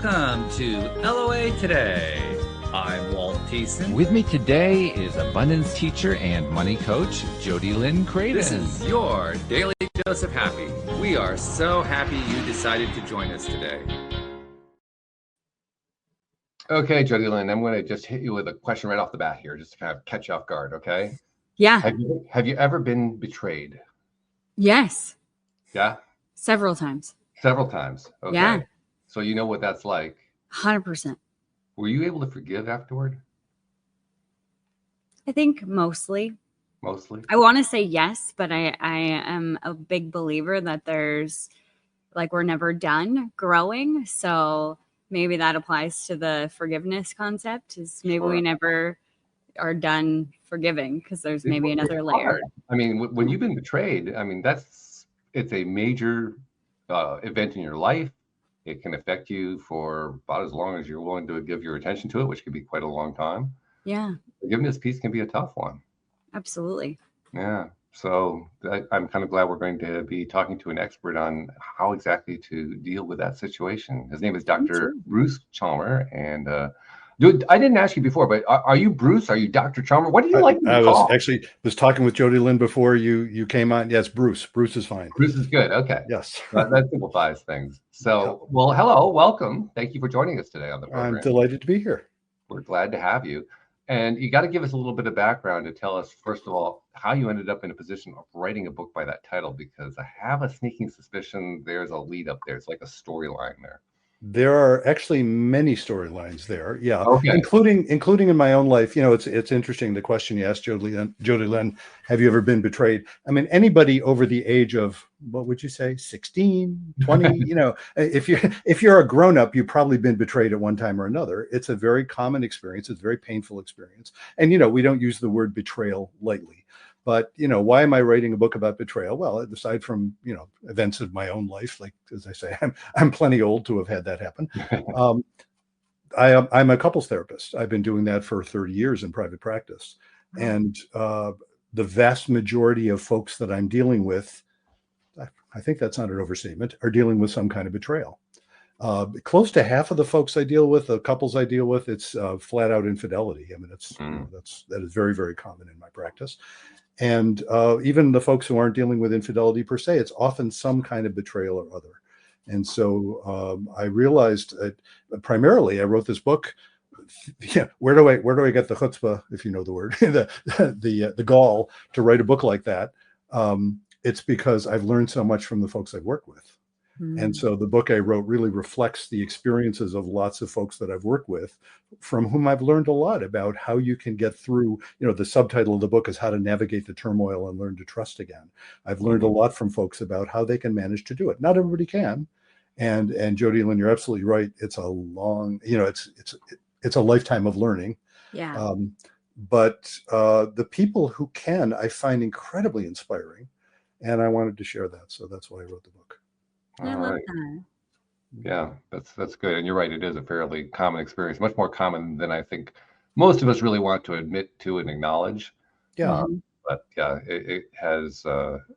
Welcome to LOA Today. I'm Walt Thiessen. With me today is abundance teacher and money coach, Jody Lynn. This is your Daily Dose of Happy. We are so happy you decided to join us today. Okay, Jody Lynn, I'm going to just hit you with a question right off the bat here, just to kind of catch you off guard, okay? Yeah. Have you ever been betrayed? Yes. Yeah? Several times. Several times. Okay. Yeah. So you know what that's like. 100%. Were you able to forgive afterward? I think mostly. Mostly? I want to say yes, but I am a big believer that we're never done growing. So maybe that applies to the forgiveness concept, is maybe we never are done forgiving because there's maybe another layer. I mean, when you've been betrayed, I mean, it's a major event in your life. It can affect you for about as long as you're willing to give your attention to it, which could be quite a long time. Yeah. Forgiveness piece can be a tough one. Absolutely. Yeah. So I'm kind of glad we're going to be talking to an expert on how exactly to deal with that situation. His name is Dr. Bruce Chalmer. And dude, I didn't ask you before, but are you Bruce? Are you Dr. Chalmer? What do you like to be called? was talking with Jody Lynn before you came on. Yes, Bruce. Bruce is fine. Bruce is good. Okay. Yes. That simplifies things. So, well, hello, welcome. Thank you for joining us today on the program. I'm delighted to be here. We're glad to have you. And you got to give us a little bit of background to tell us, first of all, how you ended up in a position of writing a book by that title, because I have a sneaking suspicion there's a lead up there. It's like a storyline there. There are actually many storylines there, yeah, okay. including in my own life. You know, it's interesting, the question you asked Jody Lynn, have you ever been betrayed? I mean, anybody over the age of, what would you say, 16, 20? You know, if you're a grown up, you've probably been betrayed at one time or another. It's a very common experience. It's a very painful experience, and you know, we don't use the word betrayal lightly. But, you know, why am I writing a book about betrayal? Well, aside from, you know, events of my own life, like, as I say, I'm plenty old to have had that happen. I'm a couples therapist. I've been doing that for 30 years in private practice. And the vast majority of folks that I'm dealing with, I think that's not an overstatement, are dealing with some kind of betrayal. Close to half of the folks I deal with, the couples I deal with, it's flat out infidelity. I mean, that is very, very common in my practice. And even the folks who aren't dealing with infidelity per se, it's often some kind of betrayal or other. And so I realized that primarily I wrote this book. Yeah, where do I get the chutzpah, if you know the word, the gall to write a book like that? It's because I've learned so much from the folks I've worked with. And so the book I wrote really reflects the experiences of lots of folks that I've worked with, from whom I've learned a lot about how you can get through. You know, the subtitle of the book is How to Navigate the Turmoil and Learn to Trust Again. I've learned a lot from folks about how they can manage to do it. Not everybody can. And Jody Lynn, you're absolutely right. It's a long, you know, it's a lifetime of learning. Yeah. But the people who can, I find incredibly inspiring. And I wanted to share that. So that's why I wrote the book. I love that. Yeah, that's good. And you're right, it is a fairly common experience, much more common than I think most of us really want to admit to and acknowledge. Yeah. But yeah, it has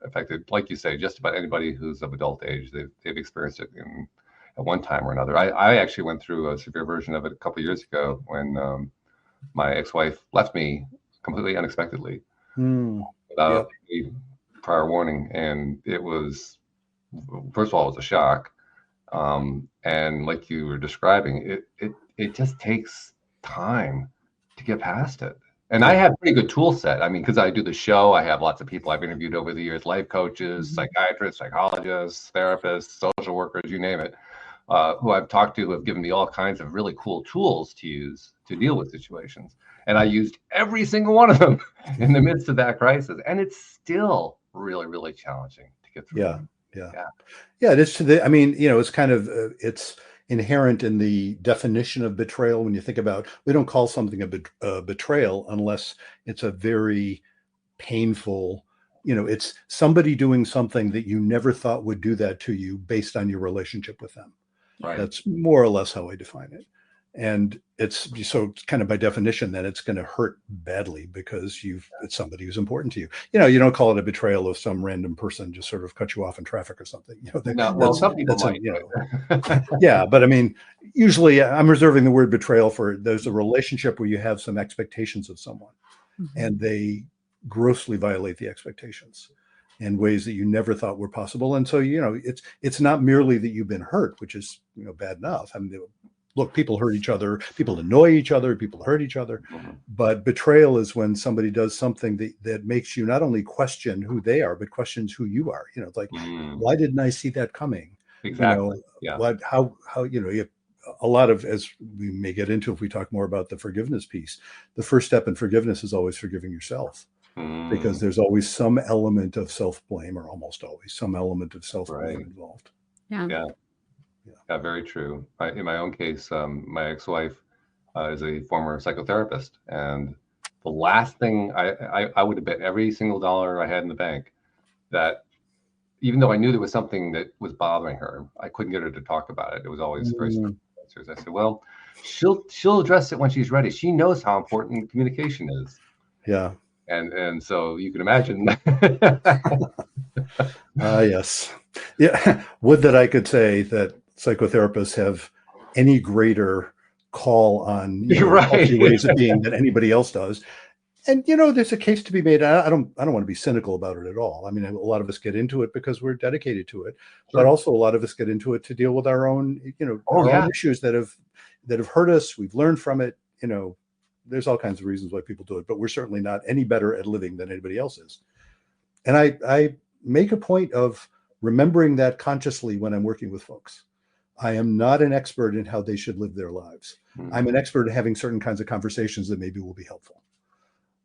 affected, like you say, just about anybody who's of adult age. They've experienced it at one time or another. I actually went through a severe version of it a couple of years ago when my ex-wife left me completely unexpectedly without any prior warning. And it was, first of all, it was a shock. And like you were describing, it just takes time to get past it. And I have a pretty good tool set. I mean, because I do the show, I have lots of people I've interviewed over the years, life coaches, psychiatrists, psychologists, therapists, social workers, you name it, who I've talked to, who have given me all kinds of really cool tools to use to deal with situations. And I used every single one of them in the midst of that crisis. And it's still really, really challenging to get through. Yeah, it is. I mean, you know, it's kind of, it's inherent in the definition of betrayal. When you think about, we don't call something a betrayal unless it's a very painful, you know, it's somebody doing something that you never thought would do that to you based on your relationship with them. Right. That's more or less how I define it. And it's so kind of by definition that it's going to hurt badly because it's somebody who's important to you. You know, you don't call it a betrayal if some random person just sort of cut you off in traffic or something. You know, some people might. You know, yeah, but I mean, usually I'm reserving the word betrayal for there's a relationship where you have some expectations of someone and they grossly violate the expectations in ways that you never thought were possible. And so, it's not merely that you've been hurt, which is, bad enough. I mean, look, people hurt each other, people annoy each other, people hurt each other. But betrayal is when somebody does something that makes you not only question who they are, but questions who you are. It's like, why didn't I see that coming? Exactly. How you have a lot of, as we may get into if we talk more about the forgiveness piece, the first step in forgiveness is always forgiving yourself. Because there's always some element of self-blame, or almost always some element of self-blame involved. Yeah, very true. In my own case, my ex-wife is a former psychotherapist, and the last thing I would have bet every single dollar I had in the bank that, even though I knew there was something that was bothering her, I couldn't get her to talk about it. It was always very strict answers. I said, well, she'll address it when she's ready. She knows how important communication is. Yeah. And so you can imagine. Yes. Yeah. Would that I could say that psychotherapists have any greater call on healthy ways of being than anybody else does. And, there's a case to be made. I don't want to be cynical about it at all. I mean, a lot of us get into it because we're dedicated to it, but also a lot of us get into it to deal with our own, our own issues that have hurt us. We've learned from it. There's all kinds of reasons why people do it, but we're certainly not any better at living than anybody else is. And I make a point of remembering that consciously when I'm working with folks. I am not an expert in how they should live their lives. I'm an expert at having certain kinds of conversations that maybe will be helpful,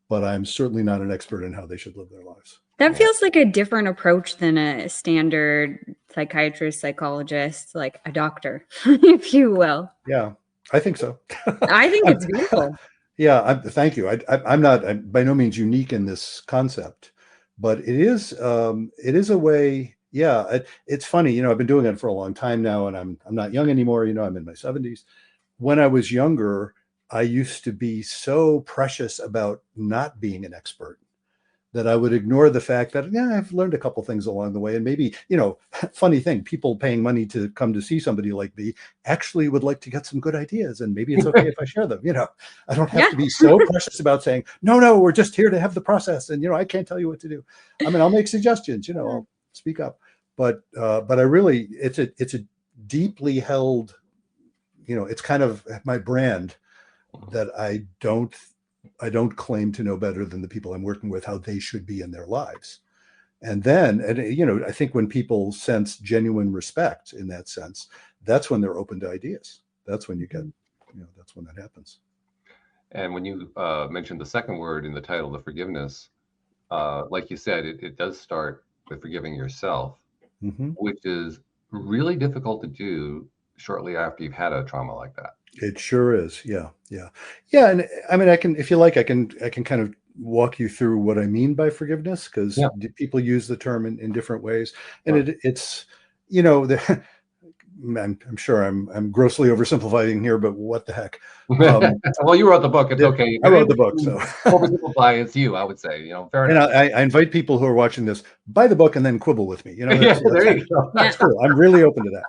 but I'm certainly not an expert in how they should live their lives. That feels like a different approach than a standard psychiatrist, psychologist, like a doctor, if you will. Yeah, I think so. I think it's beautiful. Yeah, thank you. I'm not by no means unique in this concept, but it is a way. Yeah, it's funny. I've been doing it for a long time now, and I'm not young anymore. I'm in my 70s. When I was younger, I used to be so precious about not being an expert that I would ignore the fact that, I've learned a couple things along the way. And maybe, funny thing, people paying money to come to see somebody like me actually would like to get some good ideas. And maybe it's okay if I share them. I don't have to be so precious about saying, no, we're just here to have the process. And, I can't tell you what to do. I mean, I'll make suggestions, I'll speak up. But I really, it's a deeply held, it's kind of my brand that I don't claim to know better than the people I'm working with how they should be in their lives. And then, I think when people sense genuine respect in that sense, that's when they're open to ideas. That's when you get, that's when that happens. And when you mentioned the second word in the title, the forgiveness, like you said, it does start with forgiving yourself, which is really difficult to do shortly after you've had a trauma like that. It sure is. Yeah. And I mean, if you like, I can kind of walk you through what I mean by forgiveness, because people use the term in different ways. And it's, I'm sure I'm grossly oversimplifying here, but what the heck? Well, you wrote the book. It's okay. I wrote the book, so oversimplify. It's you, I would say. Fair enough. I invite people who are watching this, buy the book and then quibble with me. There you go. That's cool. I'm really open to that.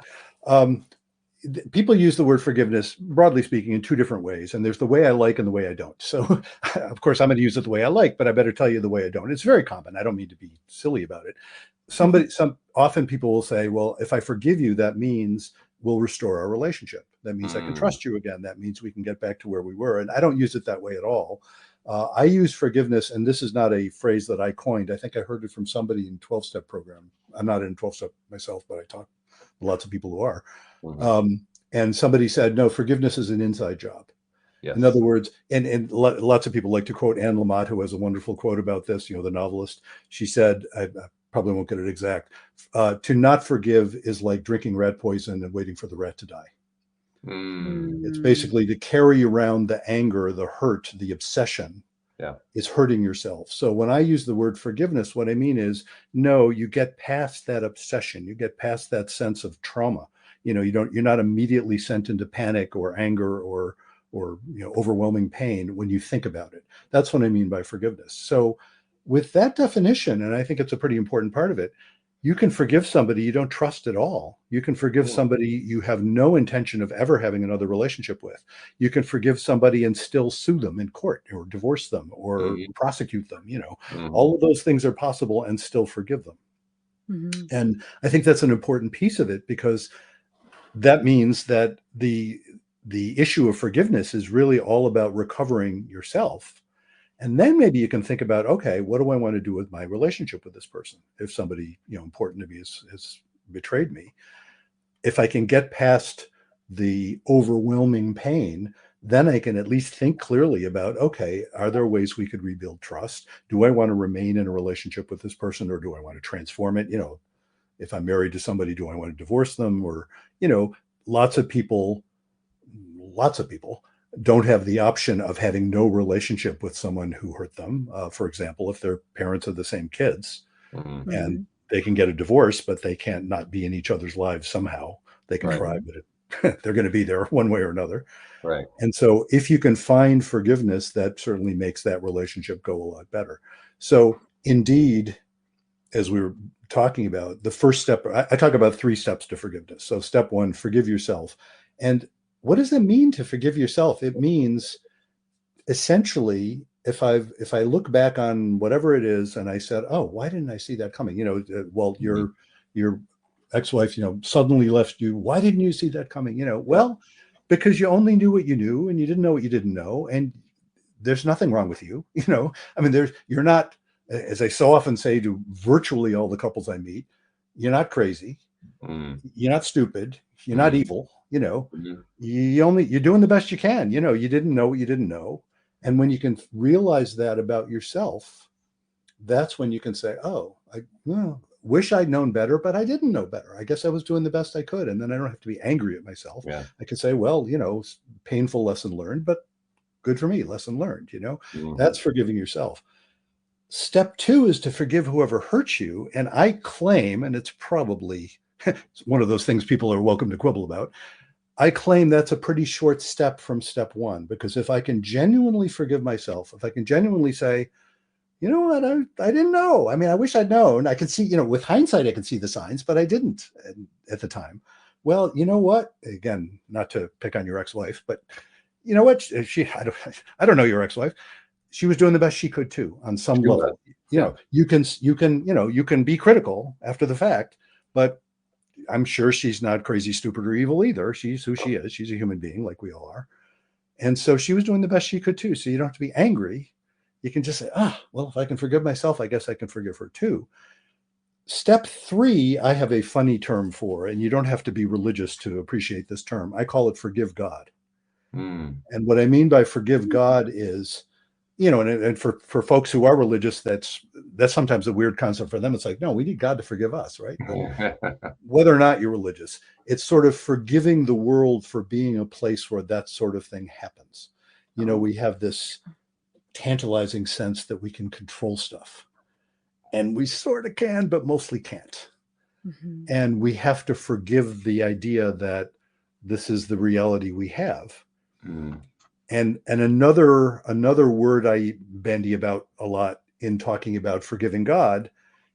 People use the word forgiveness, broadly speaking, in two different ways. And there's the way I like and the way I don't. So, of course, I'm going to use it the way I like, but I better tell you the way I don't. It's very common. I don't mean to be silly about it. Often people will say, well, if I forgive you, that means we'll restore our relationship. That means I can trust you again. That means we can get back to where we were. And I don't use it that way at all. I use forgiveness, and this is not a phrase that I coined. I think I heard it from somebody in 12-step program. I'm not in 12-step myself, but I talk to lots of people who are. And somebody said, no, forgiveness is an inside job. Yes. In other words, and lots of people like to quote Anne Lamott, who has a wonderful quote about this, the novelist. She said, I probably won't get it exact, to not forgive is like drinking rat poison and waiting for the rat to die. It's basically to carry around the anger, the hurt, the obsession. Is hurting yourself. So when I use the word forgiveness, what I mean is, no, you get past that obsession. You get past that sense of trauma. You're not immediately sent into panic or anger or overwhelming pain when you think about it. That's what I mean by forgiveness. So with that definition, and I think it's a pretty important part of it, You can forgive somebody you don't trust at all. You can forgive somebody you have no intention of ever having another relationship with. You can forgive somebody and still sue them in court or divorce them or prosecute them. All of those things are possible and still forgive them. And I think that's an important piece of it, because that means that the issue of forgiveness is really all about recovering yourself. And then maybe you can think about, okay, what do I want to do with my relationship with this person? If somebody, important to me has betrayed me, if I can get past the overwhelming pain, then I can at least think clearly about, okay, are there ways we could rebuild trust? Do I want to remain in a relationship with this person, or do I want to transform it? If I'm married to somebody, do I want to divorce them? Or, lots of people don't have the option of having no relationship with someone who hurt them. For example, if they're parents of the same kids and they can get a divorce, but they can't not be in each other's lives somehow. They can try, but they're going to be there one way or another. Right. And so if you can find forgiveness, that certainly makes that relationship go a lot better. So indeed, as we were talking about, the first step, I talk about 3 steps to forgiveness. So step 1, forgive yourself. And what does it mean to forgive yourself? It means essentially, if I look back on whatever it is and I said, oh, why didn't I see that coming? Walt, your ex-wife, suddenly left you. Why didn't you see that coming? Well, because you only knew what you knew and you didn't know what you didn't know. And there's nothing wrong with you. You're not, as I so often say to virtually all the couples I meet, you're not crazy. You're not stupid. You're not evil. You're doing the best you can. You didn't know what you didn't know. And when you can realize that about yourself, that's when you can say, oh, I wish I'd known better, but I didn't know better. I guess I was doing the best I could. And then I don't have to be angry at myself. Yeah. I can say, well, painful lesson learned, but good for me, lesson learned. That's forgiving yourself. Step 2 is to forgive whoever hurts you. And I claim, and it's probably one of those things people are welcome to quibble about, I claim that's a pretty short step from step 1, because if I can genuinely forgive myself, if I can genuinely say, you know what, I didn't know. I mean, I wish I'd known. I can see, with hindsight, I can see the signs, but I didn't at the time. Well, you know what? Again, not to pick on your ex-wife, but you know what? I don't know your ex-wife. She was doing the best she could too, on some level. You can be critical after the fact, but I'm sure she's not crazy, stupid, or evil either. She's who she is. She's a human being like we all are. And so she was doing the best she could too. So you don't have to be angry. You can just say, well, if I can forgive myself, I guess I can forgive her too. Step 3, I have a funny term for, and you don't have to be religious to appreciate this term. I call it forgive God. And what I mean by forgive God is, and for folks who are religious, that's sometimes a weird concept for them. It's like, no, we need God to forgive us, right? Whether or not you're religious, it's sort of forgiving the world for being a place where that sort of thing happens. We have this tantalizing sense that we can control stuff, and we sort of can, but mostly can't. And we have to forgive the idea that this is the reality we have. And another word I bandy about a lot in talking about forgiving God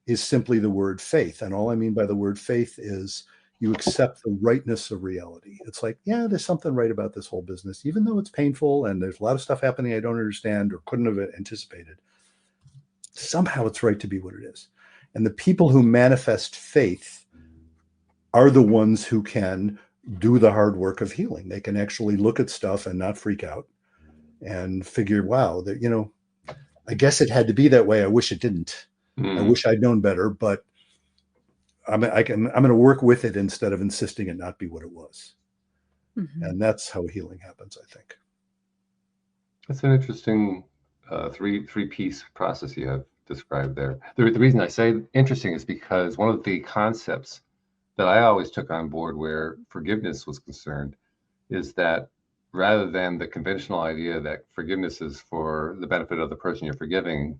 is simply the word faith. And all I mean by the word faith is you accept the rightness of reality. It's like, yeah, there's something right about this whole business, even though it's painful and there's a lot of stuff happening I don't understand or couldn't have anticipated. Somehow it's right to be what it is. And the people who manifest faith are the ones who can do the hard work of healing. They can actually look at stuff and not freak out and figure, wow, that, I guess it had to be that way. I wish it didn't. I wish I'd known better, but I'm going to work with it instead of insisting it not be what it was. And that's how healing happens, I think. That's an interesting three-piece process you have described there. The reason I say interesting is because one of the concepts that I always took on board where forgiveness was concerned is that rather than the conventional idea that forgiveness is for the benefit of the person you're forgiving,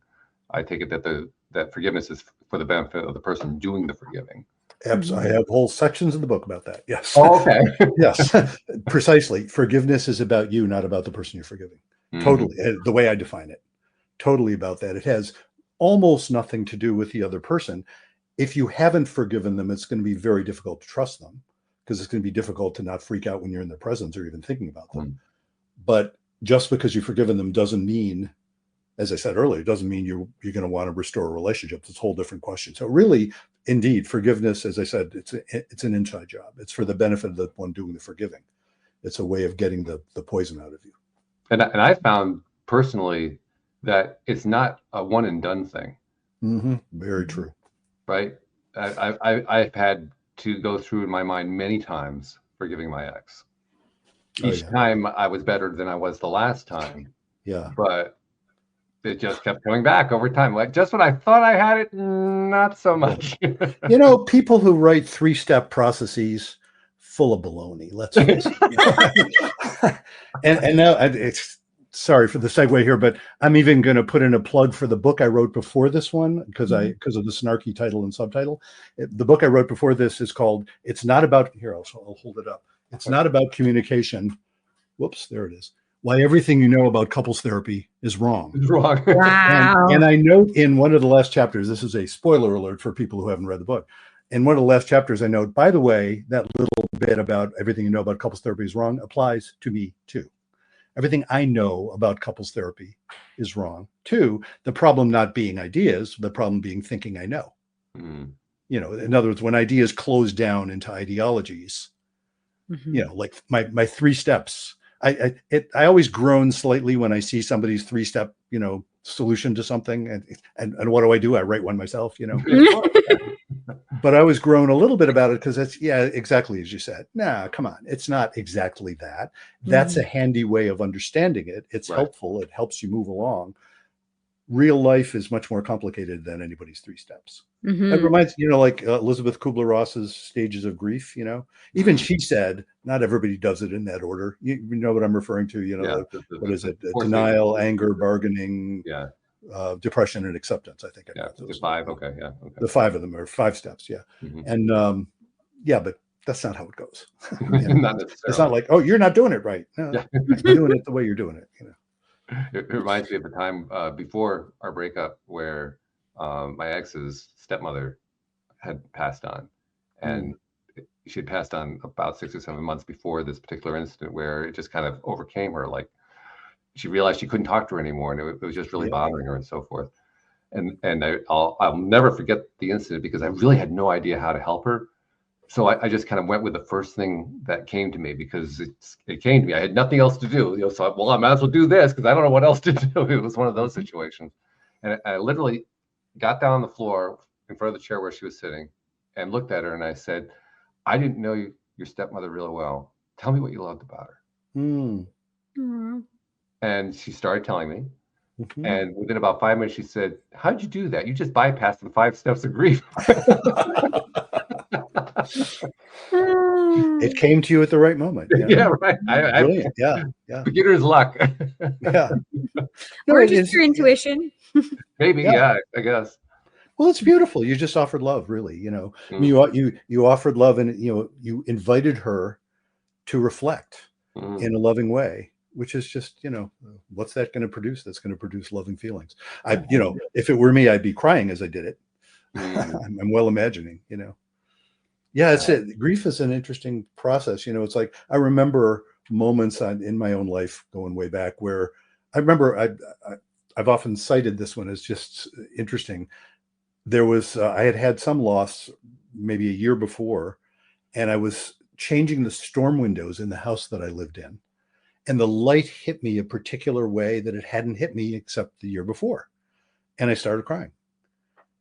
I take it that forgiveness is for the benefit of the person doing the forgiving. Absolutely. I have whole sections in the book about that. Yes. Oh, okay. Yes, precisely. Forgiveness is about you, not about the person you're forgiving. Totally. The way I define it, totally about that. It has almost nothing to do with the other person. if you haven't forgiven them, it's going to be very difficult to trust them, because it's going to be difficult to not freak out when you're in their presence or even thinking about them. But just because you've forgiven them doesn't mean, as I said earlier, it doesn't mean you're going to want to restore a relationship. It's a whole different question. So really, indeed, forgiveness, as I said, it's an inside job. It's for the benefit of the one doing the forgiving. It's a way of getting the poison out of you. And I found personally that it's not a one and done thing. Very true. Right. I've had to go through in my mind many times forgiving my ex. Each time I was better than I was the last time. Yeah. But it just kept coming back over time. Like just when I thought I had it, not so much. You know, people who write 3-step processes, full of baloney. Let's face it. And now it's, sorry for the segue here, but I'm even going to put in a plug for the book I wrote before this one, because of the snarky title and subtitle. The book I wrote before this is called "It's Not About." Here, I'll hold it up. It's not about communication. Whoops, there it is. Why everything you know about couples therapy is wrong. It's wrong. Wow. And I note in one of the last chapters, this is a spoiler alert for people who haven't read the book. In one of the last chapters, I note, by the way, that little bit about everything you know about couples therapy is wrong applies to me too. Everything I know about couples therapy is wrong too. The problem not being ideas, the problem being thinking I know. You know, in other words, when ideas close down into ideologies, you know, like my 3 steps. I always groan slightly when I see somebody's 3-step, you know, solution to something, and what do? I write one myself, you know. But I was grown a little bit about it because that's, exactly as you said. Nah, come on, it's not exactly that. That's a handy way of understanding it. It's helpful. It helps you move along. Real life is much more complicated than anybody's 3 steps. It reminds, you know, like Elizabeth Kubler-Ross's stages of grief, you know, even she said, not everybody does it in that order. You know what I'm referring to, you know, what is it? Denial, anger, bargaining, depression, and acceptance. I think. The 5. Okay. Yeah. Okay. The 5 of them are 5 steps. Yeah. And but that's not how it goes. Not necessarily. It's not like, oh, you're not doing it right. No, you're doing it the way you're doing it. You know. It reminds me of a time before our breakup where my ex's stepmother had passed on, and she had passed on about 6 or 7 months before this particular incident, where it just kind of overcame her. Like she realized she couldn't talk to her anymore, and it was just really bothering her and so forth. And I'll never forget the incident because I really had no idea how to help her. So I just kind of went with the first thing that came to me because it came to me. I had nothing else to do. You know, so I might as well do this because I don't know what else to do. It was one of those situations. And I literally got down on the floor in front of the chair where she was sitting and looked at her, and I said, I didn't know your stepmother really well. Tell me what you loved about her. And she started telling me. And within about 5 minutes, she said, how'd you do that? You just bypassed the 5 steps of grief. It came to you at the right moment. Yeah, right. Brilliant. Yeah. Beginner's luck. Or just your intuition. Maybe, I guess. Well, it's beautiful. You just offered love, really. You know, I mean, you offered love, and you invited her to reflect in a loving way, which is just, what's that going to produce? That's going to produce loving feelings. If it were me, I'd be crying as I did it. I'm well imagining, Yeah, it's it. Grief is an interesting process. It's like, I remember moments in my own life going way back where I remember I've often cited this one as just interesting. There was, I had some loss maybe a year before, and I was changing the storm windows in the house that I lived in. And the light hit me a particular way that it hadn't hit me except the year before. And I started crying.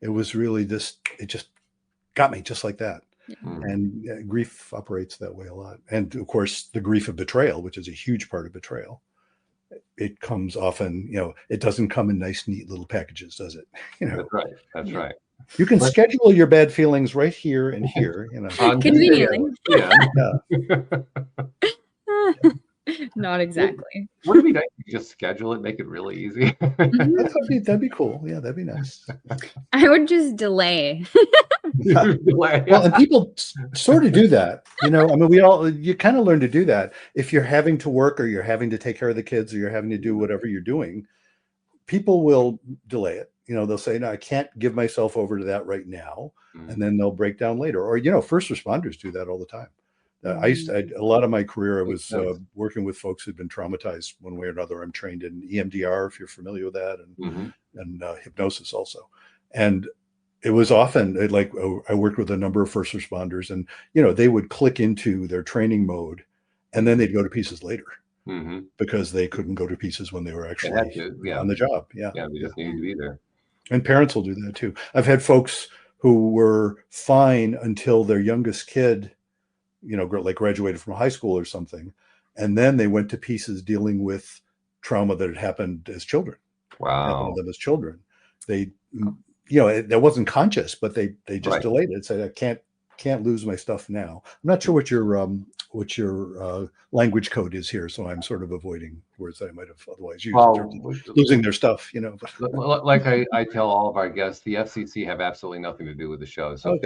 It was really it just got me just like that. And grief operates that way a lot. And of course, the grief of betrayal, which is a huge part of betrayal, it comes often, it doesn't come in nice, neat little packages, does it? That's right. That's right. You can schedule your bad feelings right here and here. Conveniently. Yeah. Not exactly. Wouldn't it be nice if you just schedule it, make it really easy? That'd be cool. Yeah, that'd be nice. I would just delay. Well, and people sort of do that. I mean, you kind of learn to do that. If you're having to work or you're having to take care of the kids or you're having to do whatever you're doing, people will delay it. they'll say, no, I can't give myself over to that right now. Mm. And then they'll break down later. Or, first responders do that all the time. A lot of my career, I was working with folks who'd been traumatized one way or another. I'm trained in EMDR, if you're familiar with that, and hypnosis also. And it was often I worked with a number of first responders, and they would click into their training mode, and then they'd go to pieces later because they couldn't go to pieces when they were actually on the job. Yeah, they just needed to be there. And parents will do that too. I've had folks who were fine until their youngest kid, graduated from high school or something, and then they went to pieces dealing with trauma that had happened as children. Happened to them as children. They, that wasn't conscious, but they just delayed it. Said, I can't lose my stuff now. I'm not sure what your language code is here, so I'm sort of avoiding words that I might have otherwise used in terms of losing their stuff. Like I tell all of our guests, the FCC have absolutely nothing to do with the show. So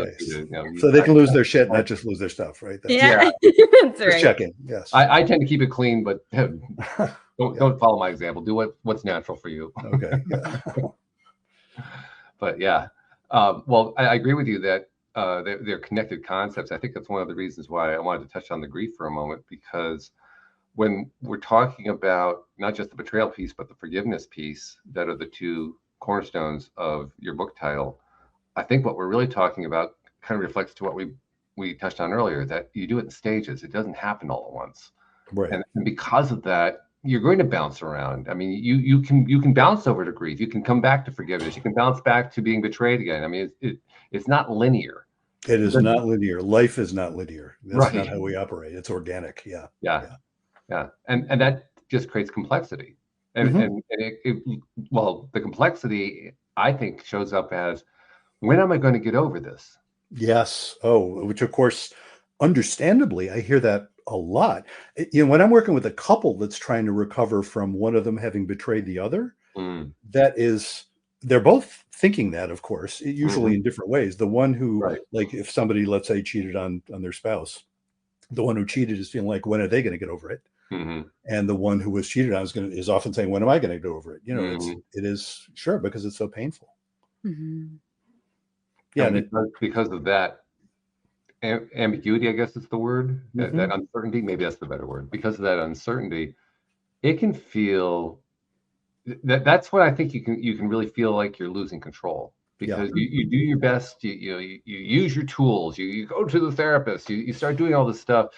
so they can lose their shit, not just lose their stuff, right? That's just right. Checking. Yes. I tend to keep it clean, but don't follow my example. Do what's natural for you. Okay. Yeah. But well, I agree with you that they're connected concepts. I think that's one of the reasons why I wanted to touch on the grief for a moment, because when we're talking about not just the betrayal piece, but the forgiveness piece, that are the two cornerstones of your book title, I think what we're really talking about kind of reflects to what we touched on earlier, that you do it in stages. It doesn't happen all at once. Right. And because of that, you're going to bounce around. I mean, you can bounce over to grief. You can come back to forgiveness. You can bounce back to being betrayed again. I mean, it's not linear. It is not linear. Life is not linear. That's Right. not how we operate. It's organic. Yeah. And that just creates complexity. And the complexity, I think, shows up as, when am I going to get over this? Yes. Oh, which of course, understandably, I hear that a lot. When I'm working with a couple that's trying to recover from one of them having betrayed the other, they're both thinking that, of course, usually in different ways. The one who, like, if somebody, let's say, cheated on their spouse, the one who cheated is feeling like, when are they going to get over it? And the one who was cheated on is often saying, when am I going to get over it? It is, sure, because it's so painful. Yeah. And because of that ambiguity, I guess is the word, that uncertainty, maybe that's the better word. Because of that uncertainty, it can feel that's what I think you can really feel like you're losing control, because you do your best, you use your tools, you go to the therapist, you start doing all this stuff,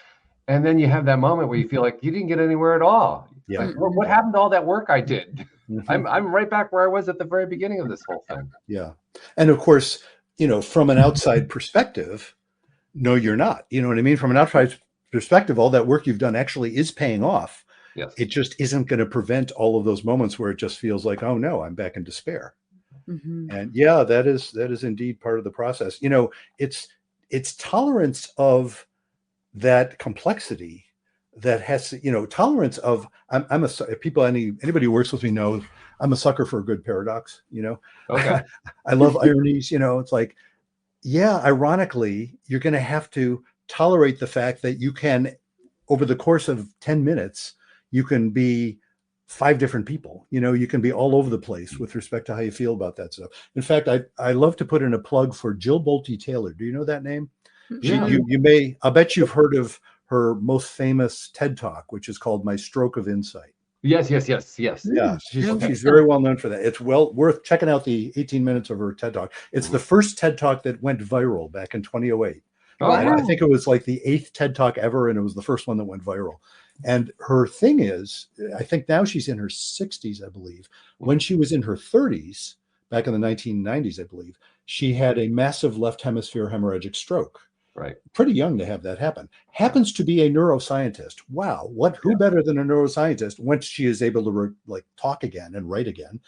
and then you have that moment where you feel like you didn't get anywhere at all. Like, well, what happened to all that work I did? I'm right back where I was at the very beginning of this whole thing. Yeah. And of course, from an outside perspective, no, you're not. You know what I mean? From an outside perspective, all that work you've done actually is paying off. Yes. It just isn't going to prevent all of those moments where it just feels like, oh no, I'm back in despair. And yeah, that is indeed part of the process. It's tolerance of that complexity that has, tolerance of, anybody who works with me knows I'm a sucker for a good paradox, Okay. I love ironies, it's like, yeah, ironically, you're going to have to tolerate the fact that you can, over the course of 10 minutes, you can be 5 different people. You can be all over the place with respect to how you feel about that stuff. In fact, I love to put in a plug for Jill Bolte Taylor. Do you know that name? Yeah. You may, I'll bet you've heard of her most famous TED Talk, which is called My Stroke of Insight. Yes. Yeah, she's very well known for that. It's well worth checking out the 18 minutes of her TED Talk. It's the first TED Talk that went viral back in 2008. Oh, And wow. I think it was like the 8th TED Talk ever, and it was the first one that went viral. And her thing is, I think now she's in her 60s, I believe. When she was in her 30s, back in the 1990s, I believe, she had a massive left hemisphere hemorrhagic stroke. Right. Pretty young to have that happen. Happens to be a neuroscientist. Wow. Who better than a neuroscientist once she is able to talk again and write again?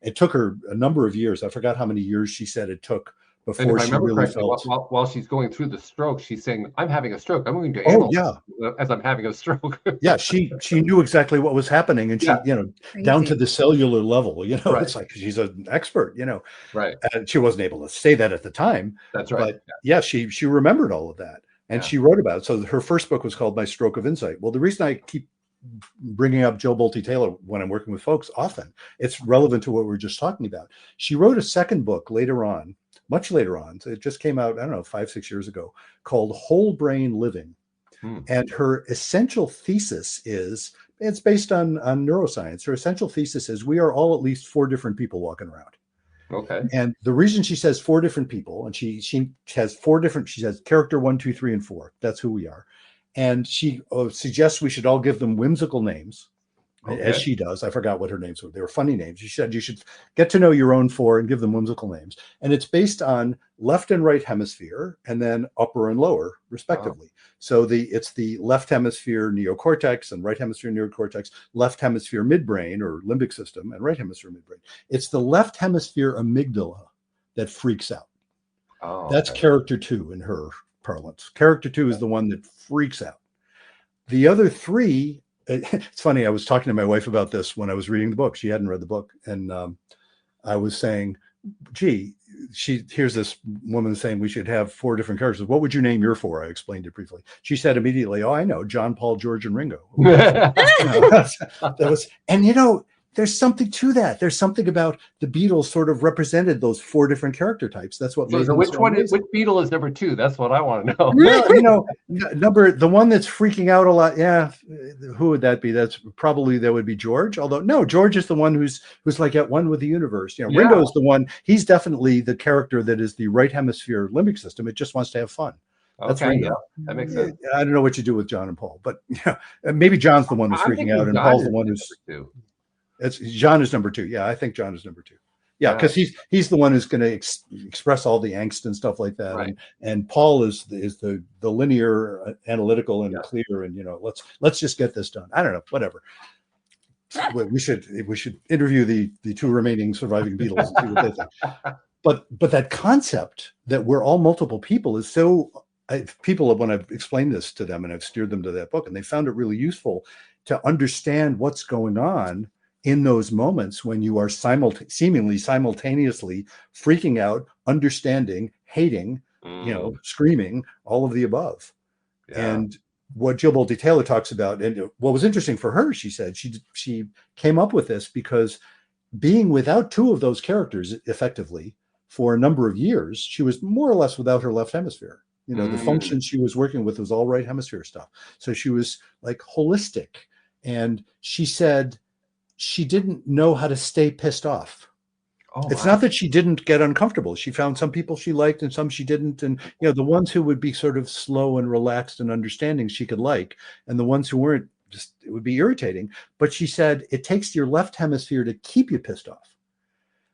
It took her a number of years. I forgot how many years she said it took before she really felt. While she's going through the stroke, she's saying, "I'm having a stroke. I'm going to ambulance as I'm having a stroke." Yeah, she knew exactly what was happening, and she, down to the cellular level. Right. It's like she's an expert. Right. And she wasn't able to say that at the time. That's right. But yeah, she remembered all of that, and she wrote about it. So her first book was called My Stroke of Insight. Well, the reason I keep bringing up Jill Bolte Taylor when I'm working with folks often. It's relevant to what we were just talking about. She wrote a second book later on, much later on. So it just came out, I don't know, 5-6 years ago, called Whole Brain Living. And her essential thesis is, it's based on neuroscience. Her essential thesis is we are all at least 4 different people walking around. Okay. And the reason she says 4 different people, and she has 4 different, she says character 1, 2, 3, and 4. That's who we are. And she suggests we should all give them whimsical names, as she does. I forgot what her names were. They were funny names. She said you should get to know your own 4 and give them whimsical names. And it's based on left and right hemisphere, and then upper and lower, respectively. So it's the left hemisphere neocortex and right hemisphere neocortex, left hemisphere midbrain or limbic system, and right hemisphere midbrain. It's the left hemisphere amygdala that freaks out. That's character 2 in her parlance. Character 2 is the one that freaks out. The other 3, it's funny, I was talking to my wife about this when I was reading the book. She hadn't read the book. And I was saying, gee, she hears this woman saying we should have 4 different characters. What would you name your 4? I explained it briefly. She said immediately, oh, I know, John, Paul, George, and Ringo. And there's something to that. There's something about the Beatles sort of represented those 4 different character types. That's what made them which so one amazing. which Beatle is number 2? That's what I want to know. Well, the one that's freaking out a lot. Yeah, who would that be? That would be George. Although no, George is the one who's like at one with the universe. Ringo is the one. He's definitely the character that is the right hemisphere limbic system. It just wants to have fun. That's Ringo. Yeah, that makes sense. I don't know what you do with John and Paul, but maybe John's the one who's freaking out, and Paul's the one who's. John is number 2. Yeah, I think John is number 2. Yeah, because he's the one who's going to express all the angst and stuff like that, right. and Paul is the linear, analytical, and clear, and let's just get this done. I don't know, whatever. We should interview the 2 remaining surviving Beatles and see what they think. But that concept that we're all multiple people is so. People, when I've explained this to them and I've steered them to that book, and they found it really useful to understand what's going on in those moments when you are seemingly simultaneously freaking out, understanding, hating, screaming, all of the above. Yeah. And what Jill Bolte Taylor talks about, and what was interesting for her, she said she came up with this because being without 2 of those characters effectively for a number of years, she was more or less without her left hemisphere. The function she was working with was all right hemisphere stuff. So she was like holistic. And she said she didn't know how to stay pissed off. It's not that she didn't get uncomfortable. She found some people she liked and some she didn't. And, the ones who would be sort of slow and relaxed and understanding she could like, and the ones who weren't, just, it would be irritating. But she said, it takes your left hemisphere to keep you pissed off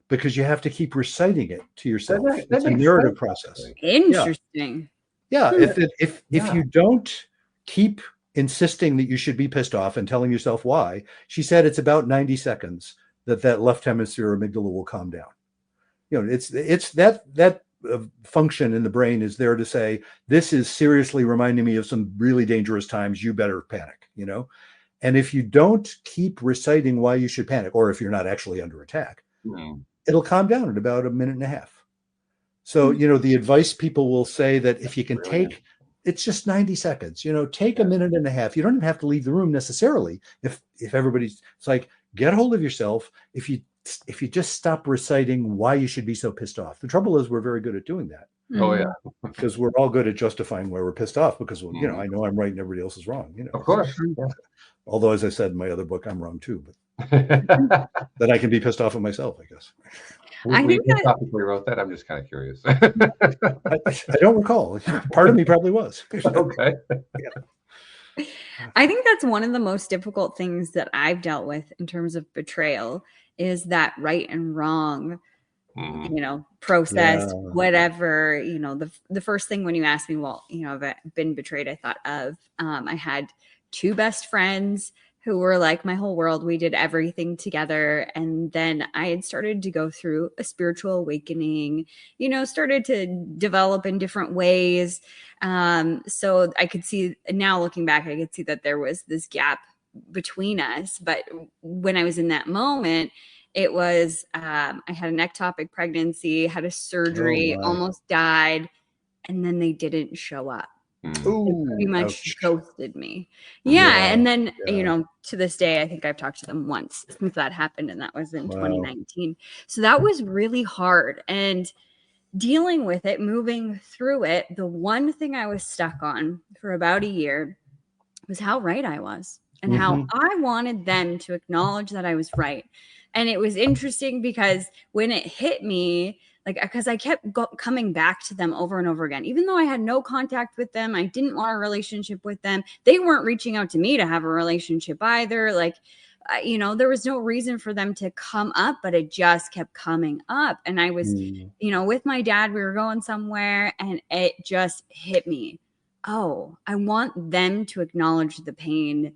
because you have to keep reciting it to yourself. It's a narrative process. Interesting. Yeah. If you don't keep insisting that you should be pissed off and telling yourself why, she said it's about 90 seconds that left hemisphere amygdala will calm down. It's that function in the brain is there to say, this is seriously reminding me of some really dangerous times. You better panic, And if you don't keep reciting why you should panic, or if you're not actually under attack, it'll calm down in about a minute and a half. So, the advice people will say that if you can take, it's just 90 seconds, take a minute and a half. You don't even have to leave the room necessarily. If everybody's, it's like, get a hold of yourself. If you just stop reciting why you should be so pissed off. The trouble is we're very good at doing that. Oh yeah. Because we're all good at justifying why we're pissed off because, I know I'm right and everybody else is wrong, Of course. Although, as I said in my other book, I'm wrong too, but that I can be pissed off at myself, I guess. I think that we wrote that. I'm just kind of curious. I don't recall. Part of me probably was. Okay. Yeah. I think that's one of the most difficult things that I've dealt with in terms of betrayal is that right and wrong, process, whatever, the first thing when you asked me, well, I've been betrayed, I thought of, I had 2 best friends who were like my whole world. We did everything together. And then I had started to go through a spiritual awakening, started to develop in different ways. So I could see now looking back, I could see that there was this gap between us. But when I was in that moment, it was, I had an ectopic pregnancy, had a surgery, almost died. And then they didn't show up. Pretty Ooh, much ouch. ghosted me. Yeah, Yeah. And then, yeah. to this day, I think I've talked to them once since that happened. And that was in Wow. 2019. So that was really hard. And dealing with it, moving through it, the one thing I was stuck on for about a year was how right I was and how I wanted them to acknowledge that I was right. And it was interesting because when it hit me, like, because I kept coming back to them over and over again, even though I had no contact with them, I didn't want a relationship with them. They weren't reaching out to me to have a relationship either. Like, there was no reason for them to come up, but it just kept coming up. And I was, with my dad, we were going somewhere and it just hit me. Oh, I want them to acknowledge the pain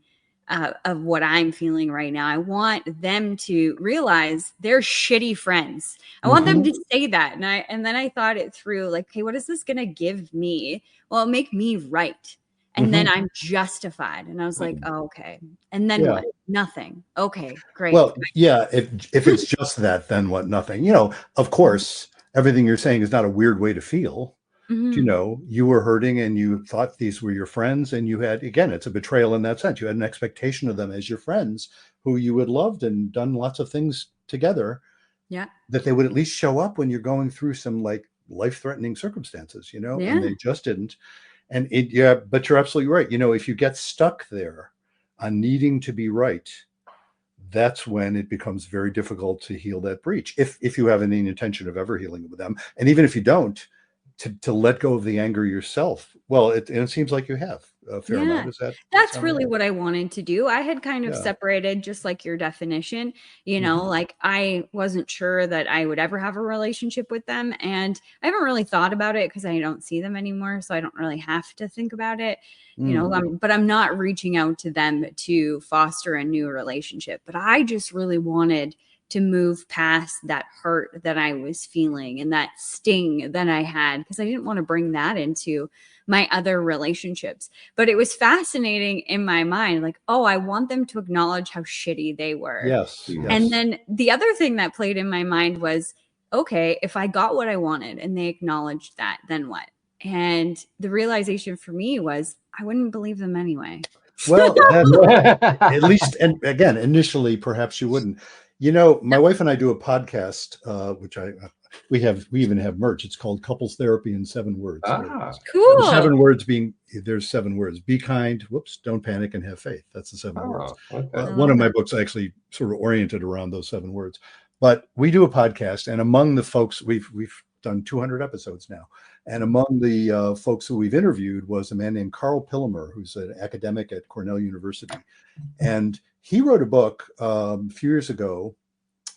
of what I'm feeling right now. I want them to realize they're shitty friends. I want them to say that. And then I thought it through, like, okay, what is this going to give me? Well, it'll make me right. And then I'm justified. And I was like, oh, okay. And then what? Nothing. Okay, great. Well, yeah, if it's just that, then what? Nothing. Of course, everything you're saying is not a weird way to feel. You were hurting and you thought these were your friends, and you had, again, it's a betrayal in that sense. You had an expectation of them as your friends who you had loved and done lots of things together. Yeah. That they would at least show up when you're going through some like life-threatening circumstances, and they just didn't. And but you're absolutely right. If you get stuck there on needing to be right, that's when it becomes very difficult to heal that breach. If you have any intention of ever healing it with them, and even if you don't, to let go of the anger yourself. Well, it seems like you have a fair amount. Is that's really what I wanted to do. I had kind of separated, just like your definition, like I wasn't sure that I would ever have a relationship with them. And I haven't really thought about it because I don't see them anymore. So I don't really have to think about it, but I'm not reaching out to them to foster a new relationship. But I just really wanted to move past that hurt that I was feeling and that sting that I had, because I didn't want to bring that into my other relationships. But it was fascinating in my mind, like, oh, I want them to acknowledge how shitty they were. Yes. And then the other thing that played in my mind was, okay, if I got what I wanted and they acknowledged that, then what? And the realization for me was I wouldn't believe them anyway. Well, at least, and again, initially, perhaps you wouldn't. My wife and I do a podcast, which we even have merch. It's called Couples Therapy in 7 Words. Cool. The 7 words there's 7 words: be kind, don't panic, and have faith. That's the 7 words. Okay. One of my books actually sort of oriented around those 7 words. But we do a podcast, and among the folks, we've done 200 episodes now. And among the folks who we've interviewed was a man named Carl Pillemer, who's an academic at Cornell University. And he wrote a book a few years ago,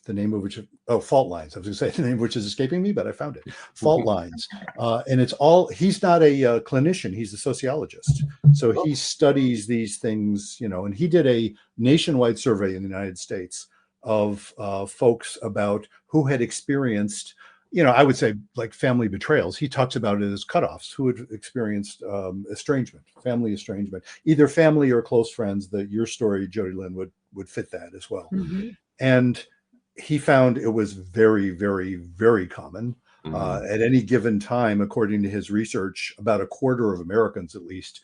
the name of which, Fault Lines. I was going to say the name of which is escaping me, but I found it. Fault Lines. And he's not a clinician, he's a sociologist. So he studies these things, and he did a nationwide survey in the United States of folks about who had experienced, I would say like family betrayals. He talks about it as cutoffs, who had experienced estrangement, family estrangement, either family or close friends. That your story, Jody Lynn, would fit that as well. And he found it was very, very, very common. At any given time, according to his research, about a quarter of Americans at least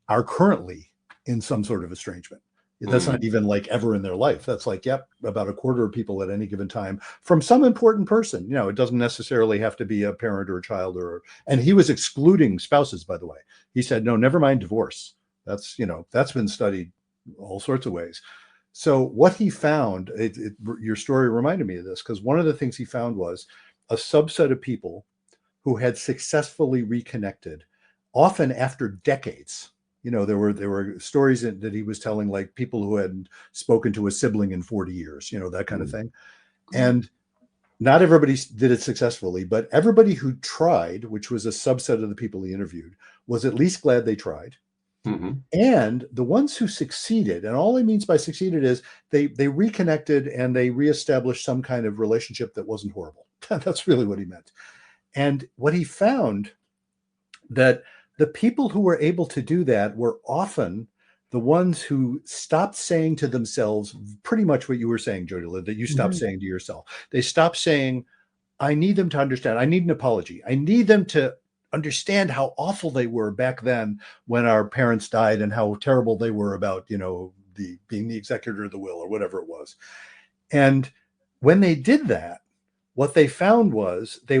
are currently in some sort of estrangement. That's not even like ever in their life. That's like, about a quarter of people at any given time from some important person. It doesn't necessarily have to be a parent or a child and he was excluding spouses, by the way. He said, no, never mind divorce. That's been studied all sorts of ways. So what he found, your story reminded me of this, because one of the things he found was a subset of people who had successfully reconnected, often after decades. There were stories that he was telling, like people who hadn't spoken to a sibling in 40 years, that kind of thing. And not everybody did it successfully, but everybody who tried, which was a subset of the people he interviewed, was at least glad they tried. And the ones who succeeded, and all he means by succeeded is they reconnected and they reestablished some kind of relationship that wasn't horrible. That's really what he meant. And what he found, that the people who were able to do that were often the ones who stopped saying to themselves pretty much what you were saying, Jody Lynn, that you stopped saying to yourself. They stopped saying, I need them to understand. I need an apology. I need them to understand how awful they were back then when our parents died and how terrible they were about, being the executor of the will or whatever it was. And when they did that, what they found was they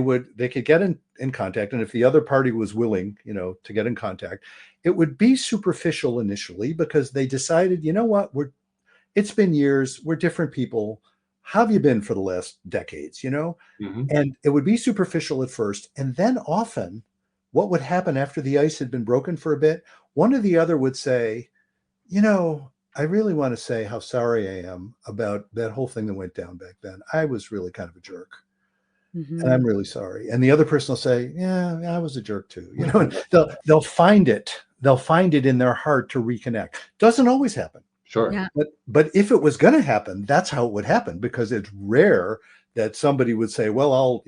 could get in contact. And if the other party was willing, to get in contact, it would be superficial initially because they decided, you know what, it's been years. We're different people. How have you been for the last decades, Mm-hmm. And it would be superficial at first. And then often what would happen after the ice had been broken for a bit, one or the other would say, I really want to say how sorry I am about that whole thing that went down back then. I was really kind of a jerk. Mhm. And I'm really sorry. And the other person will say, yeah, I was a jerk too. And they'll find it. They'll find it in their heart to reconnect. Doesn't always happen. Sure. Yeah. But if it was going to happen, that's how it would happen, because it's rare that somebody would say, well,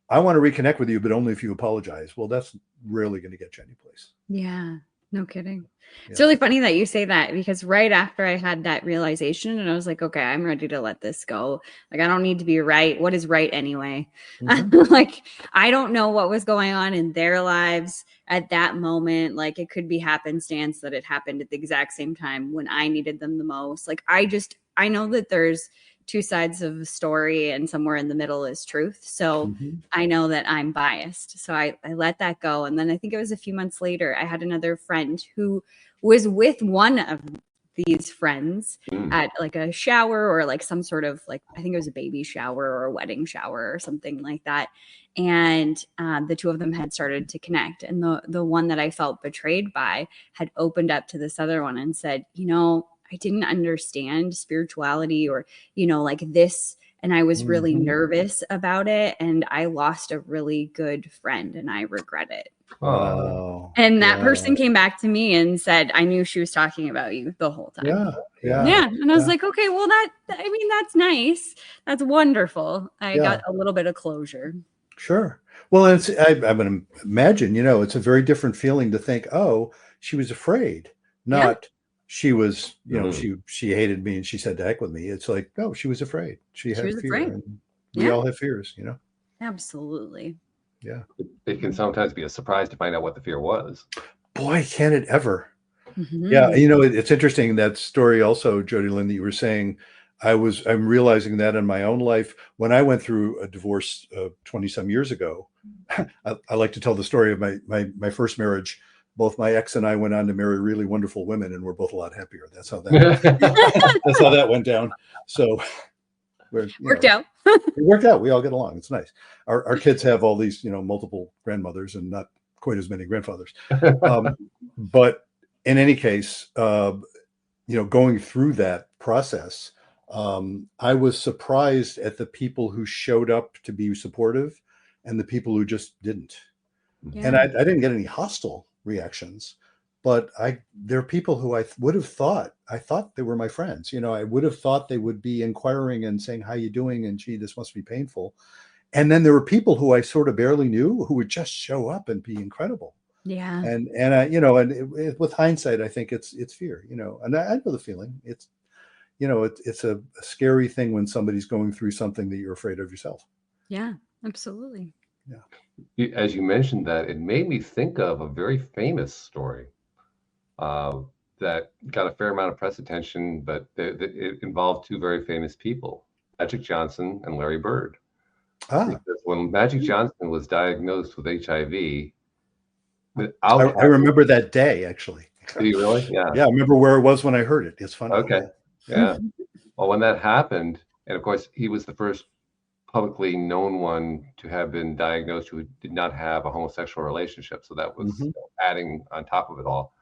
I want to reconnect with you, but only if you apologize. Well, that's rarely going to get you anyplace. Yeah. No kidding. It's Yeah. really funny that you say that, because right after I had that realization and I was like, okay, I'm ready to let this go. Like, I don't need to be right. What is right anyway? Mhm. Like, I don't know what was going on in their lives at that moment. Like, it could be happenstance that it happened at the exact same time when I needed them the most. Like, I know that there's two sides of a story and somewhere in the middle is truth. So Mhm. I know that I'm biased. So I let that go. And then I think it was a few months later, I had another friend who was with one of these friends Mm. at like a shower or like some sort of, like, I think it was a baby shower or a wedding shower or something like that. And the two of them had started to connect. And the one that I felt betrayed by had opened up to this other one and said, I didn't understand spirituality or, like this. And I was really Mhm. nervous about it. And I lost a really good friend and I regret it. Oh, Wow. And that Yeah. person came back to me and said, I knew she was talking about you the whole time. Yeah. Yeah. Yeah. And I was Yeah. like, okay, well, that's nice. That's wonderful. I Yeah. got a little bit of closure. Sure. Well, I would imagine, it's a very different feeling to think, oh, she was afraid, Yeah. not she was, Mhm. she hated me and she said to heck with me. It's like, no, she was afraid. She She had was fear, afraid. and we Yeah. all have fears, Absolutely. Yeah. It can sometimes be a surprise to find out what the fear was. Boy, can it ever. Mhm. Yeah. It's interesting, that story also, Jody Lynn, that you were saying. I'm realizing that in my own life when I went through a divorce 20 some years ago. I like to tell the story of my first marriage. Both my ex and I went on to marry really wonderful women, and we're both a lot happier. That's how that went down. So Worked out. it worked out. We all get along. It's nice. Our kids have all these, multiple grandmothers and not quite as many grandfathers. But in any case, going through that process, I was surprised at the people who showed up to be supportive and the people who just didn't. And Yeah. I didn't get any hostile reactions, but there are people who I thought they were my friends. I would have thought they would be inquiring and saying, how you doing? And gee, this must be painful. And then there were people who I sort of barely knew who would just show up and be incredible. Yeah. And I, with hindsight, I think it's fear, and I know the feeling. It's, it's a scary thing when somebody's going through something that you're afraid of yourself. Yeah. Absolutely. As you mentioned that, it made me think of a very famous story that got a fair amount of press attention, but it involved two very famous people, Magic Johnson and Larry Bird. Because when Magic Johnson was diagnosed with HIV, I remember that day, actually. Do you really? Yeah. Yeah, I remember where it was when I heard it. It's funny. Okay. Yeah. Well, when that happened, and of course, he was the first publicly known one to have been diagnosed who did not have a homosexual relationship. So that was adding on top of it all.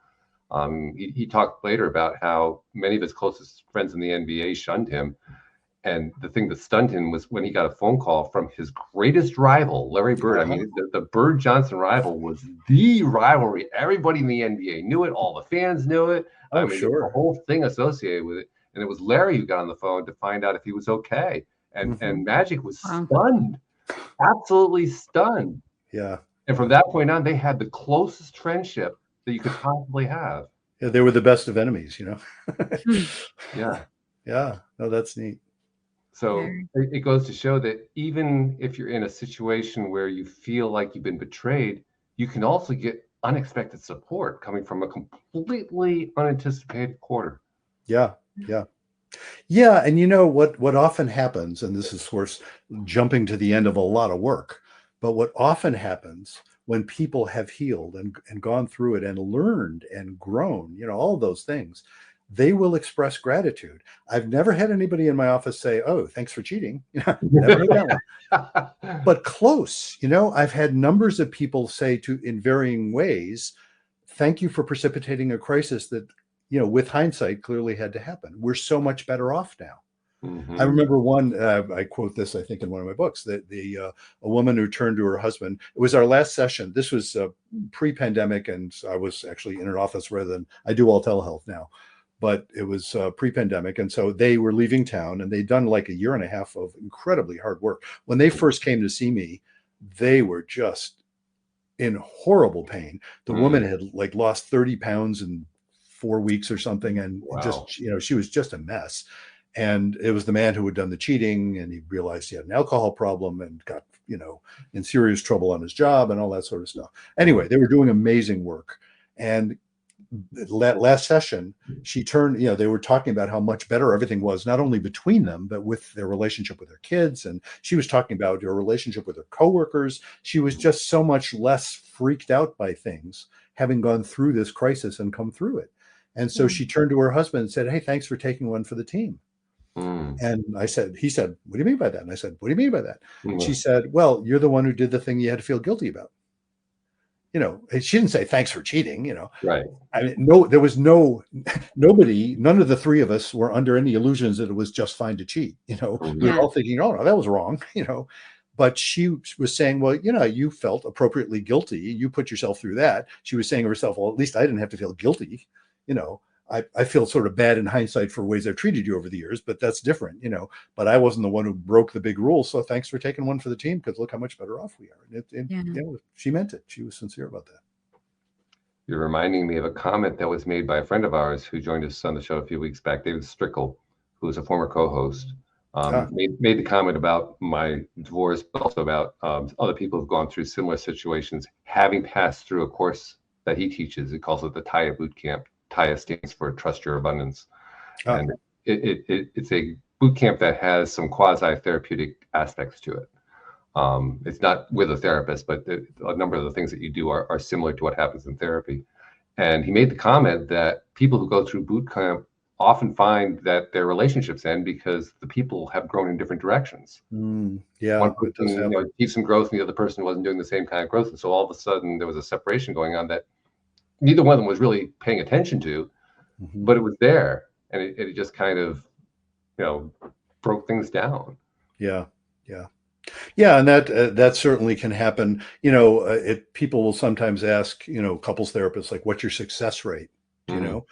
He talked later about how many of his closest friends in the NBA shunned him. And the thing that stunned him was when he got a phone call from his greatest rival, Larry Bird. I mean, the Bird-Johnson rival was the rivalry. Everybody in the NBA knew it. All the fans knew it. Oh, I mean, sure. the whole thing associated with it. And it was Larry who got on the phone to find out if he was okay. And Magic was stunned, absolutely stunned. Yeah. And from that point on, they had the closest friendship that you could possibly have. Yeah, they were the best of enemies, Yeah. Yeah. No, that's neat. So Very. it goes to show that even if you're in a situation where you feel like you've been betrayed, you can also get unexpected support coming from a completely unanticipated quarter. Yeah. Yeah. Yeah. And you know what often happens, and this is, of course, jumping to the end of a lot of work, but what often happens when people have healed and gone through it and learned and grown, all of those things, they will express gratitude. I've never had anybody in my office say, "Oh, thanks for cheating." Never had that one. But close, I've had numbers of people say to in varying ways, "Thank you for precipitating a crisis that, with hindsight, clearly had to happen. We're so much better off now." I Mhm. remember one. I quote this, I think, in one of my books. That a woman who turned to her husband. It was our last session. This was pre-pandemic, and I was actually in an office rather than I do all telehealth now. But it was pre-pandemic, and so they were leaving town, and they'd done like a year and a half of incredibly hard work. When they first came to see me, they were just in horrible pain. The woman Mm. had like lost 30 pounds in 4 weeks or something, and Wow. just she was just a mess. And it was the man who had done the cheating, and he realized he had an alcohol problem and got in serious trouble on his job and all that sort of stuff. Anyway, they were doing amazing work, and last session she turned, they were talking about how much better everything was, not only between them but with their relationship with their kids, and she was talking about her relationship with her coworkers. She was just so much less freaked out by things, having gone through this crisis and come through it. And so Yeah. she turned to her husband and said, "Hey, thanks for taking one for the team." Mm. And he said, "What do you mean by that?" And I said, "What do you mean by that?" She Mm. said, "Well, you're the one who did the thing you had to feel guilty about." She didn't say thanks for cheating. Right. I mean, no, there was nobody, none of the three of us were under any illusions that it was just fine to cheat. We were Mhm. Yeah. all thinking, "Oh, no, that was wrong." But she was saying, "Well, you felt appropriately guilty. You put yourself through that." She was saying to herself, "Well, at least I didn't have to feel guilty. You know, I feel sort of bad in hindsight for ways I've treated you over the years, but that's different. But I wasn't the one who broke the big rule. So thanks for taking one for the team, because look how much better off we are." And Yeah. she meant it. She was sincere about that. You're reminding me of a comment that was made by a friend of ours who joined us on the show a few weeks back, David Strickle, who was a former co-host. Ah, Made the comment about my divorce, but also about other people who've gone through similar situations, having passed through a course that he teaches. He calls it the TIA boot camp. TIA stands for Trust Your Abundance, ah, and it's a boot camp that has some quasi-therapeutic aspects to it. It's not with a therapist, but a number of the things that you do are similar to what happens in therapy. And he made the comment that people who go through boot camp often find that their relationships end because the people have grown in different directions. yeah, One it does person, happen. achieved some growth, and the other person wasn't doing the same kind of growth. And so all of a sudden, there was a separation going on that neither one of them was really paying attention to, Mhm. but it was there, and it just kind of, you know, broke things down. Yeah, yeah. Yeah, and that certainly can happen. People will sometimes ask, couples therapists, like, "What's your success rate?" You Mm, know,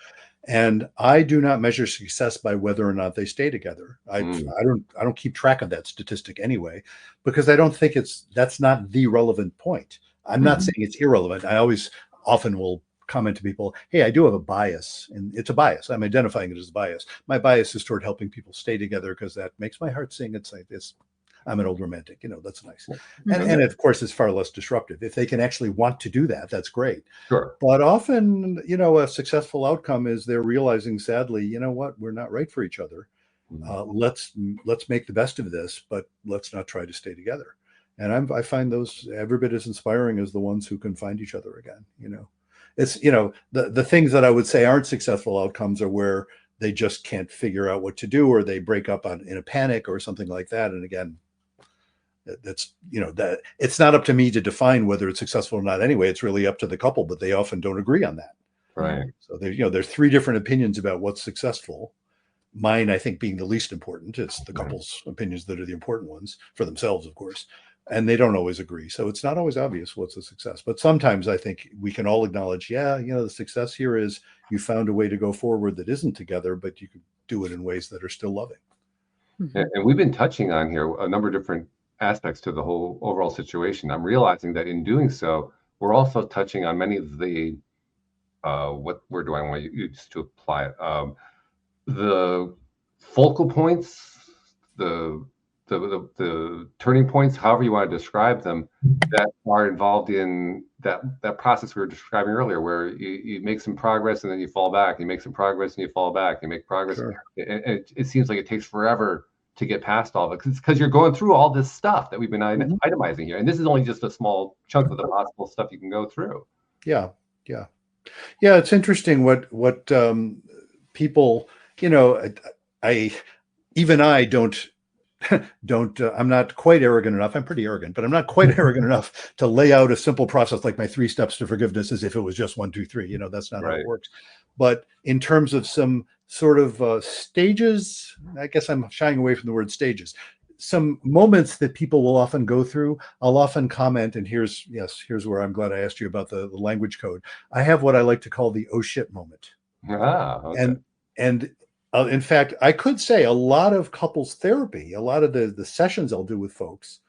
and I do not measure success by whether or not they stay together. mm, I don't keep track of that statistic anyway, because I don't think that's not the relevant point. I'm not Mhm. saying it's irrelevant. I always often will comment to people, "Hey, I do have a bias, and it's a bias. I'm identifying it as a bias. My bias is toward helping people stay together because that makes my heart sing. It's like this. I'm an old romantic, that's nice." And Mhm. and of course it's far less disruptive. If they can actually want to do that, that's great. sure. But often, a successful outcome is they're realizing, sadly, you know what, we're not right for each other. Mm, Let's make the best of this, but let's not try to stay together. And I find those every bit as inspiring as the ones who can find each other again. It's the things that I would say aren't successful outcomes are where they just can't figure out what to do, or they break up in a panic or something like that. And again, that's that it's not up to me to define whether it's successful or not. Anyway, it's really up to the couple, but they often don't agree on that. Yeah. right. So there's three different opinions about what's successful. Mine, I think, being the least important. It's the Right. couple's opinions that are the important ones for themselves, of course. And they don't always agree. So it's not always obvious what's a success. But sometimes I think we can all acknowledge, yeah, the success here is you found a way to go forward that isn't together, but you could do it in ways that are still loving. Mhm. And we've been touching on here a number of different aspects to the whole overall situation. I'm realizing that in doing so, we're also touching on many of the what word do I want to use to apply it? The focal points the turning points, however you want to describe them, that are involved in that process we were describing earlier, where you make some progress and then you fall back. You make some progress and you fall back. You make progress. Sure. And it seems like it takes forever to get past all of it, because you're going through all this stuff that we've been itemizing here. And this is only just a small chunk of the possible stuff you can go through. Yeah. It's interesting what people, I don't I'm not quite arrogant enough. I'm pretty arrogant, but I'm not quite arrogant enough to lay out a simple process like my 3 steps to forgiveness as if it was just 1, 2, 3. That's not how it works. But in terms of some sort of stages, I guess I'm shying away from the word stages. Some moments that people will often go through, I'll often comment, and here's where I'm glad I asked you about the language code. I have what I like to call the oh shit moment. Okay. And in fact, I could say a lot of couples therapy, a lot of the sessions I'll do with folks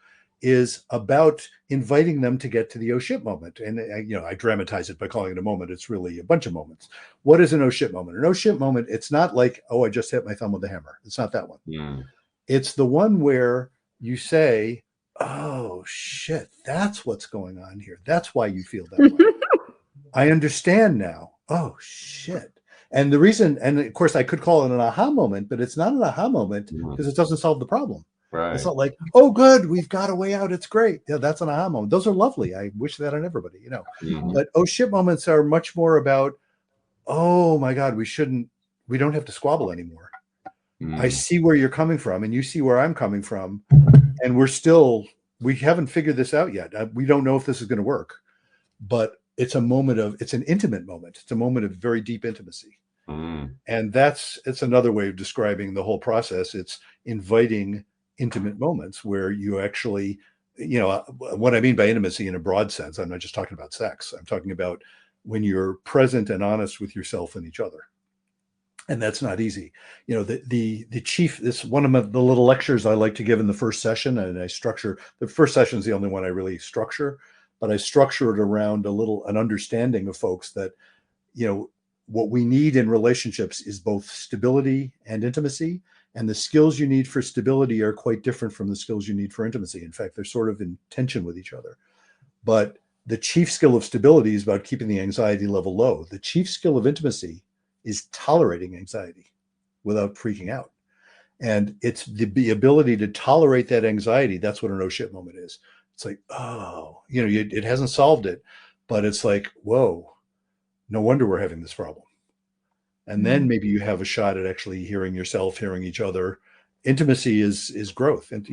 is about inviting them to get to the oh shit moment. And I dramatize it by calling it a moment. It's really a bunch of moments. What is an oh shit moment? An oh shit moment, it's not like, oh, I just hit my thumb with a hammer. It's not that one. It's the one where you say, oh shit, that's what's going on here. That's why you feel that way. I understand now. Oh shit. And the reason, and of course I could call it an aha moment, but it's not an aha moment because it doesn't solve the problem. Right. It's not like, oh good, we've got a way out. It's great. Yeah, that's an aha moment. Those are lovely. I wish that on everybody, But oh shit moments are much more about, oh my God, we don't have to squabble anymore. I see where you're coming from and you see where I'm coming from. And we haven't figured this out yet. We don't know if this is going to work, but it's an intimate moment. It's a moment of very deep intimacy. And it's another way of describing the whole process. It's inviting intimate moments where you actually, what I mean by intimacy in a broad sense, I'm not just talking about sex. I'm talking about when you're present and honest with yourself and each other. And that's not easy. The chief, this one of the little lectures I like to give in the first session, and I structure, the first session is the only one I really structure, but I structure it around an understanding of folks that, what we need in relationships is both stability and intimacy. And the skills you need for stability are quite different from the skills you need for intimacy. In fact, they're sort of in tension with each other. But the chief skill of stability is about keeping the anxiety level low. The chief skill of intimacy is tolerating anxiety without freaking out. And it's the ability to tolerate that anxiety. That's what an oh shit moment is. It's like, oh, it hasn't solved it, but it's like, whoa, no wonder we're having this problem. And then maybe you have a shot at actually hearing yourself, hearing each other. Intimacy is growth. And,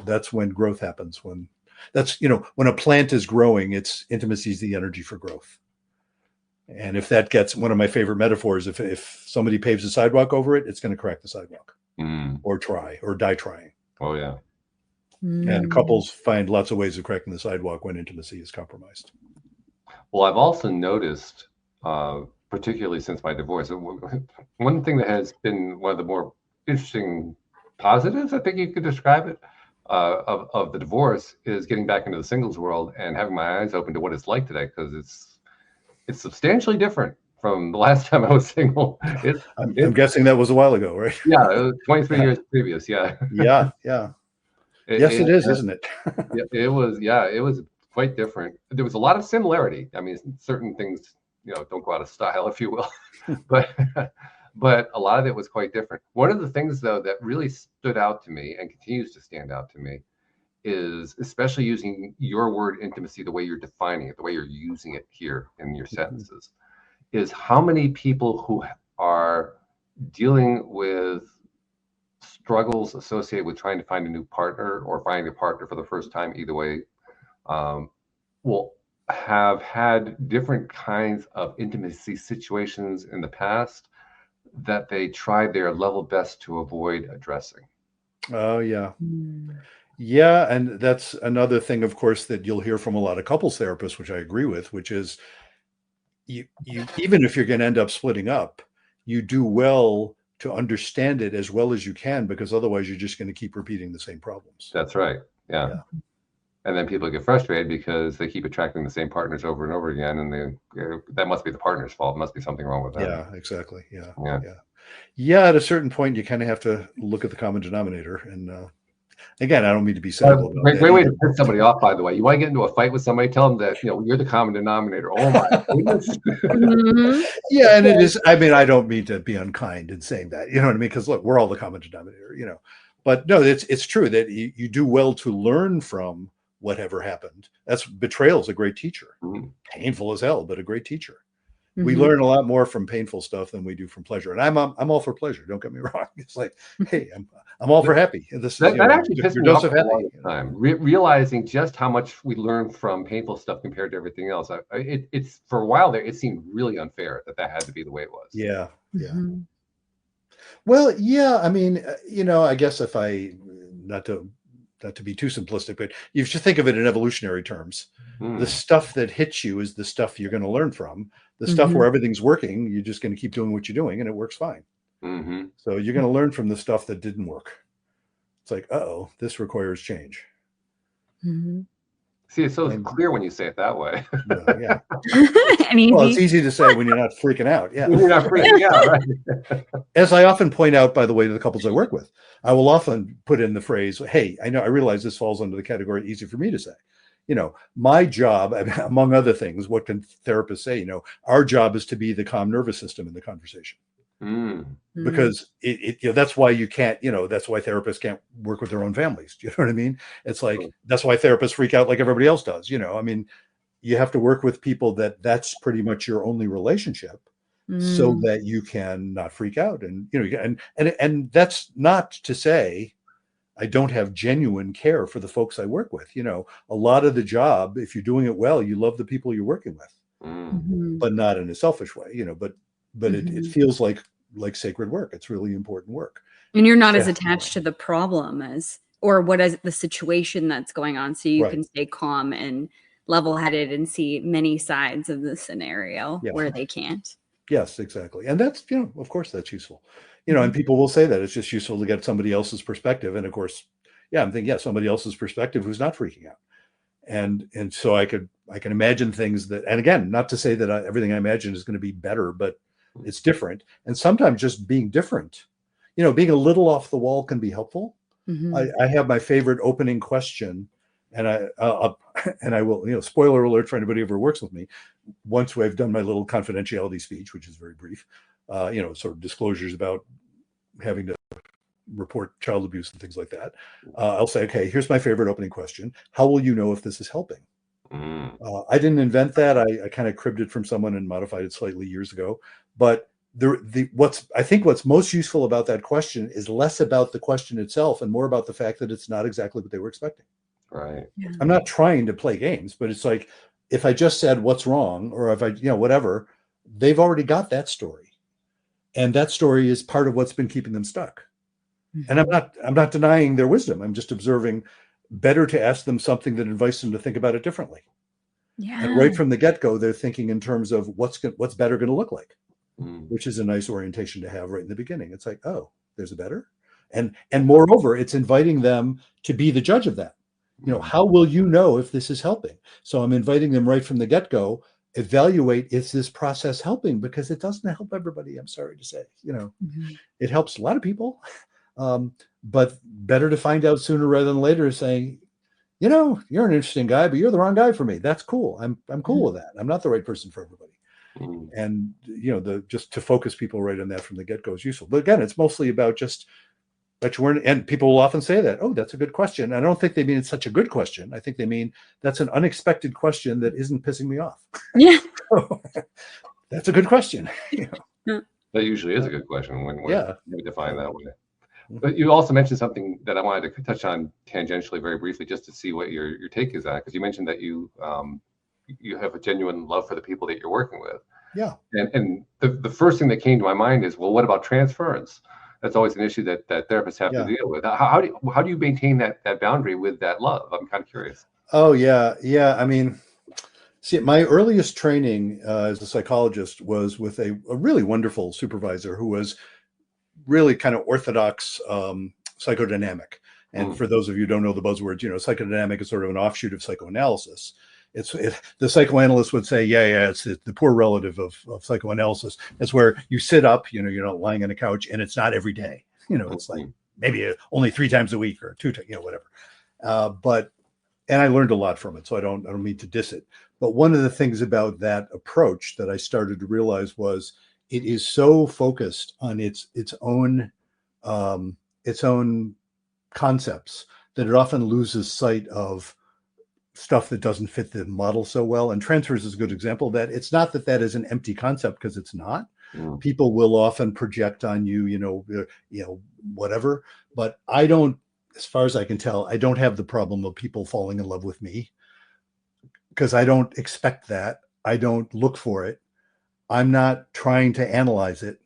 that's when growth happens. When a plant is growing, intimacy is the energy for growth. And if that gets, one of my favorite metaphors, if somebody paves a sidewalk over it, it's going to crack the sidewalk or die trying. Oh, yeah. And couples find lots of ways of cracking the sidewalk when intimacy is compromised. Well, I've also noticed, particularly since my divorce, one thing that has been one of the more interesting positives, I think you could describe it, of the divorce is getting back into the singles world and having my eyes open to what it's like today, because it's substantially different from the last time I was single. I'm guessing that was a while ago, right? Yeah, it was 23 years previous. Yeah. Yeah. Yes, it is, isn't it? It was quite different. There was a lot of similarity. I mean, certain things, don't go out of style, if you will, but a lot of it was quite different. One of the things, though, that really stood out to me and continues to stand out to me is, especially using your word intimacy, the way you're defining it, the way you're using it here in your sentences, is how many people who are dealing with struggles associated with trying to find a new partner or finding a partner for the first time, either way, will have had different kinds of intimacy situations in the past that they tried their level best to avoid addressing. Oh, yeah. Yeah, and that's another thing, of course, that you'll hear from a lot of couples therapists, which I agree with, which is you even if you're going to end up splitting up, you do well to understand it as well as you can, because otherwise you're just going to keep repeating the same problems. That's right. Yeah. And then people get frustrated because they keep attracting the same partners over and over again, and that must be the partner's fault. It must be something wrong with them. Yeah, exactly. Yeah. Yeah, at a certain point, you kind of have to look at the common denominator. And again, I don't mean to be cynical about Great, that great way either. to piss somebody off, by the way. You want to get into a fight with somebody, tell them that you're the common denominator. Oh my goodness. Mhm. Yeah, and it is. I mean, I don't mean to be unkind in saying that. You know what I mean? Because look, we're all the common denominator. But no, it's true that you do well to learn from whatever happened. That's Betrayal is a great teacher. Mm. Painful as hell, but a great teacher. We Mhm. learn a lot more from painful stuff than we do from pleasure. And I'm all for pleasure. Don't get me wrong. It's like, hey, I'm all for happy. This is That actually pissed your me off dose for of a long happy. time. Realizing just how much we learn from painful stuff compared to everything else. It's for a while there, it seemed really unfair that had to be the way it was. Yeah, yeah. Mhm. Well, yeah. I mean, I guess if I not to be too simplistic, but you should think of it in evolutionary terms. Mm. The stuff that hits you is the stuff you're going to learn from. The stuff Mhm. where everything's working, you're just going to keep doing what you're doing, and it works fine. Mm-hmm. So you're going to learn from the stuff that didn't work. It's like, uh-oh, this requires change. Mhm. See, it's so And- clear when you say it that way. Well, yeah. And easy. Well, it's easy to say when you're not freaking out. Yeah. When you're not freaking out, right? As I often point out, by the way, to the couples I work with, I will often put in the phrase, hey, I realize this falls under the category easy for me to say. My job, among other things, what can therapists say? Our job is to be the calm nervous system in the conversation. Mm. Mhm. Because that's why you can't, that's why therapists can't work with their own families. Do you know what I mean? It's like, that's why therapists freak out like everybody else does. I mean, you have to work with people that's pretty much your only relationship, so Mm. that you can not freak out. And, and that's not to say I don't have genuine care for the folks I work with. A lot of the job, if you're doing it well, you love the people you're working with, Mm. Mhm. but not in a selfish way, but it Mhm. feels like sacred work. It's really important work. And you're not as Yeah. attached to the problem or what is the situation that's going on. So you Right. can stay calm and level-headed and see many sides of the scenario Yeah. where they can't. Yes, exactly. And that's, of course that's useful, and people will say that it's just useful to get somebody else's perspective. And of course, I'm thinking, yeah, somebody else's perspective who's not freaking out. And so I can imagine things that, and again, not to say that everything I imagine is going to be better, but it's different. And sometimes just being different, being a little off the wall can be helpful. Mhm. I have my favorite opening question, and I will, spoiler alert for anybody who ever works with me. Once I've done my little confidentiality speech, which is very brief, sort of disclosures about having to report child abuse and things like that. I'll say, okay, here's my favorite opening question. How will you know if this is helping? Mm. I didn't invent that. I kind of cribbed it from someone and modified it slightly years ago. But what's most useful about that question is less about the question itself and more about the fact that it's not exactly what they were expecting. Right. Yeah. I'm not trying to play games, but it's like, if I just said what's wrong, or if I, whatever, they've already got that story. And that story is part of what's been keeping them stuck. And I'm not denying their wisdom. I'm just observing better to ask them something that invites them to think about it differently. Yeah. And right from the get-go, they're thinking in terms of what's better going to look like, Mm. which is a nice orientation to have right in the beginning. It's like, oh, there's a better. And moreover, it's inviting them to be the judge of that. How will you know if this is helping? So I'm inviting them right from the get-go, evaluate, is this process helping? Because it doesn't help everybody, I'm sorry to say. Mhm. It helps a lot of people. But better to find out sooner rather than later, saying, you're an interesting guy, but you're the wrong guy for me. That's cool. I'm cool with that. I'm not the right person for everybody. Mm. And just to focus people right on that from the get-go is useful. But again, it's mostly about just that you weren't, and people will often say that, oh, that's a good question. I don't think they mean it's such a good question. I think they mean that's an unexpected question that isn't pissing me off. Yeah. That's a good question. That usually is a good question when Yeah. we define that way. But you also mentioned something that I wanted to touch on tangentially very briefly, just to see what your take is on it, because you mentioned that you have a genuine love for the people that you're working with. Yeah. And the first thing that came to my mind is, well, what about transference? That's always an issue that therapists have to deal with. How do you maintain that boundary with that love? I'm kind of curious. Oh yeah. I mean, see, my earliest training as a psychologist was with a really wonderful supervisor who was really kind of orthodox psychodynamic. And for those of you who don't know the buzzwords, psychodynamic is sort of an offshoot of psychoanalysis. the psychoanalyst would say, yeah, it's the poor relative of psychoanalysis. It's where you sit up, you're not lying on a couch, and it's not every day. It's like maybe only 3 times a week or 2 times, whatever. And I learned a lot from it, so I don't mean to diss it. But one of the things about that approach that I started to realize was it is so focused on its own concepts that it often loses sight of stuff that doesn't fit the model so well. And transfers is a good example of that. It's not that is an empty concept, because it's not. People will often project on you, whatever. But I don't, as far as I can tell, I don't have the problem of people falling in love with me, because I don't expect that. I don't look for it. I'm not trying to analyze it.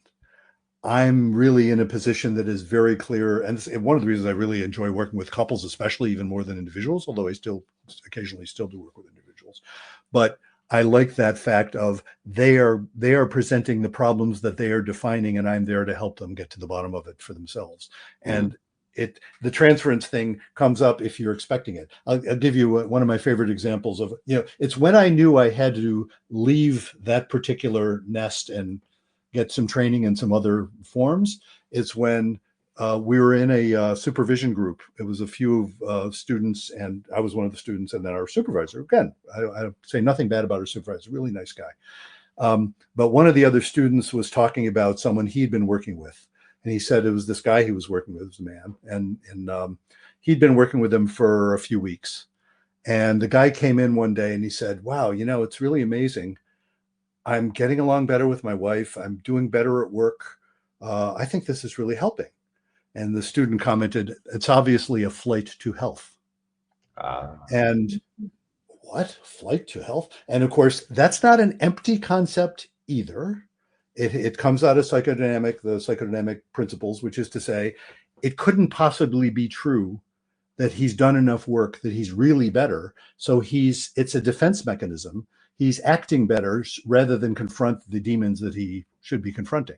I'm really in a position that is very clear. And one of the reasons I really enjoy working with couples, especially even more than individuals, although I still occasionally do work with individuals. But I like that fact of they are presenting the problems that they are defining, and I'm there to help them get to the bottom of it for themselves. And the transference thing comes up if you're expecting it. I'll give you one of my favorite examples of, it's when I knew I had to leave that particular nest and get some training in some other forms. It's when we were in a supervision group. It was a few students, and I was one of the students, and then our supervisor. Again, I say nothing bad about our supervisor, really nice guy. But one of the other students was talking about someone he'd been working with. And he said it was this guy he was working with, it was a man, and he'd been working with him for a few weeks. And the guy came in one day and he said, wow, it's really amazing. I'm getting along better with my wife. I'm doing better at work. I think this is really helping. And the student commented, it's obviously a flight to health. And what? Flight to health? And of course, that's not an empty concept either. It comes out of the psychodynamic principles, which is to say, it couldn't possibly be true that he's done enough work that he's really better. So it's a defense mechanism. He's acting better rather than confront the demons that he should be confronting.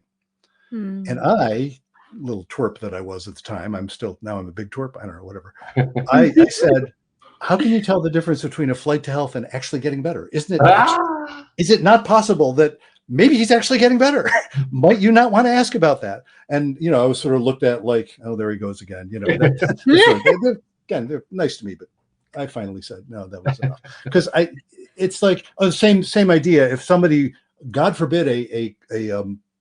And I, little twerp that I was at the time, now I'm a big twerp, I don't know, whatever. I said, how can you tell the difference between a flight to health and actually getting better? Is it not possible that maybe he's actually getting better? Might you not want to ask about that? And, I was sort of looked at like, oh, there he goes again. They're nice to me, but I finally said, no, that was enough. Because it's like same idea. If somebody, God forbid, a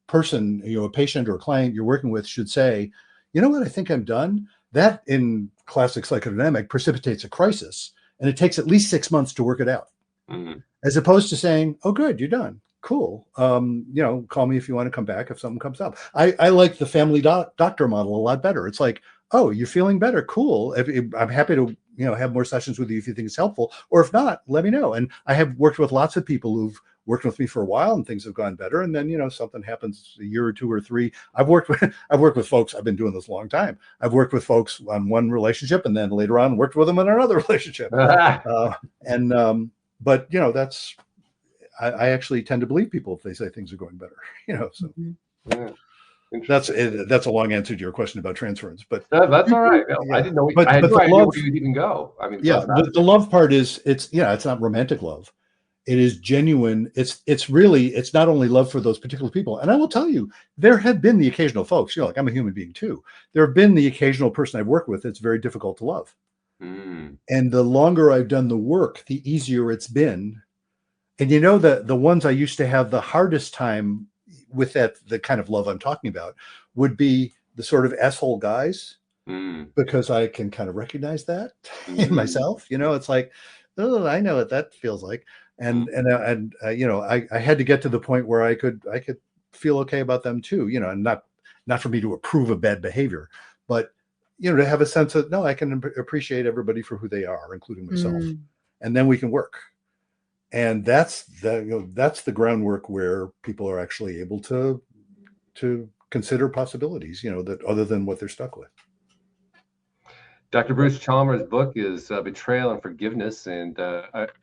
person, a patient or a client you're working with should say, you know what, I think I'm done. That in classic psychodynamic precipitates a crisis, and it takes at least 6 months to work it out. As opposed to saying, oh, good, you're done. Cool. Call me if you want to come back if something comes up. I like the family doctor model a lot better. It's like, oh, you're feeling better. Cool. I'm happy to, have more sessions with you if you think it's helpful, or if not, let me know. And I have worked with lots of people who've worked with me for a while and things have gone better. And then, something happens a year or 2 or 3. I've worked with folks. I've been doing this a long time. I've worked with folks on one relationship and then later on worked with them on another relationship. But that's, I actually tend to believe people if they say things are going better, so. Yeah. That's a long answer to your question about transference, but that's all right. No, I didn't know. I had no idea where you'd even go. I mean, the love part is it's not romantic love. It is genuine. It's not only love for those particular people. And I will tell you, there have been the occasional folks, like I'm a human being too. There have been the occasional person I've worked with that's very difficult to love. And the longer I've done the work, the easier it's been. And the ones I used to have the hardest time with, the kind of love I'm talking about, would be the sort of asshole guys, because I can kind of recognize that in myself. It's like, oh, I know what that feels like. And I had to get to the point where I could feel okay about them too, and not for me to approve of bad behavior, but to have a sense of, no, I can appreciate everybody for who they are, including myself, and then we can work. And that's the groundwork where people are actually able to consider possibilities, that other than what they're stuck with. Dr. Bruce Chalmer's book is Betrayal and Forgiveness. And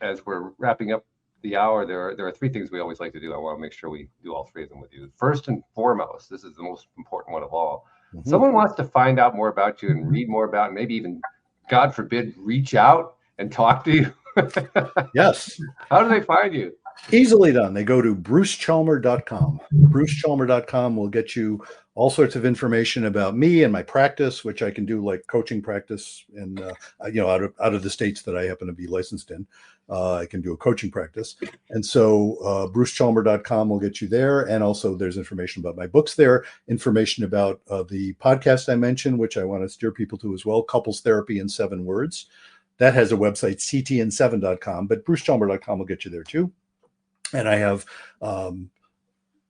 as we're wrapping up the hour, there are 3 things we always like to do. I want to make sure we do all 3 of them with you. First and foremost, this is the most important one of all. Someone wants to find out more about you and read more about, and maybe even, God forbid, reach out and talk to you. Yes. How do they find you? Easily done. They go to brucechalmer.com. Brucechalmer.com will get you all sorts of information about me and my practice, which I can do like coaching practice and out of the states that I happen to be licensed in. I can do a coaching practice. And so brucechalmer.com will get you there. And also there's information about my books there, information about the podcast I mentioned, which I want to steer people to as well, Couples Therapy in 7 Words. That has a website, ctn7.com, but brucechalmer.com will get you there too. And I have,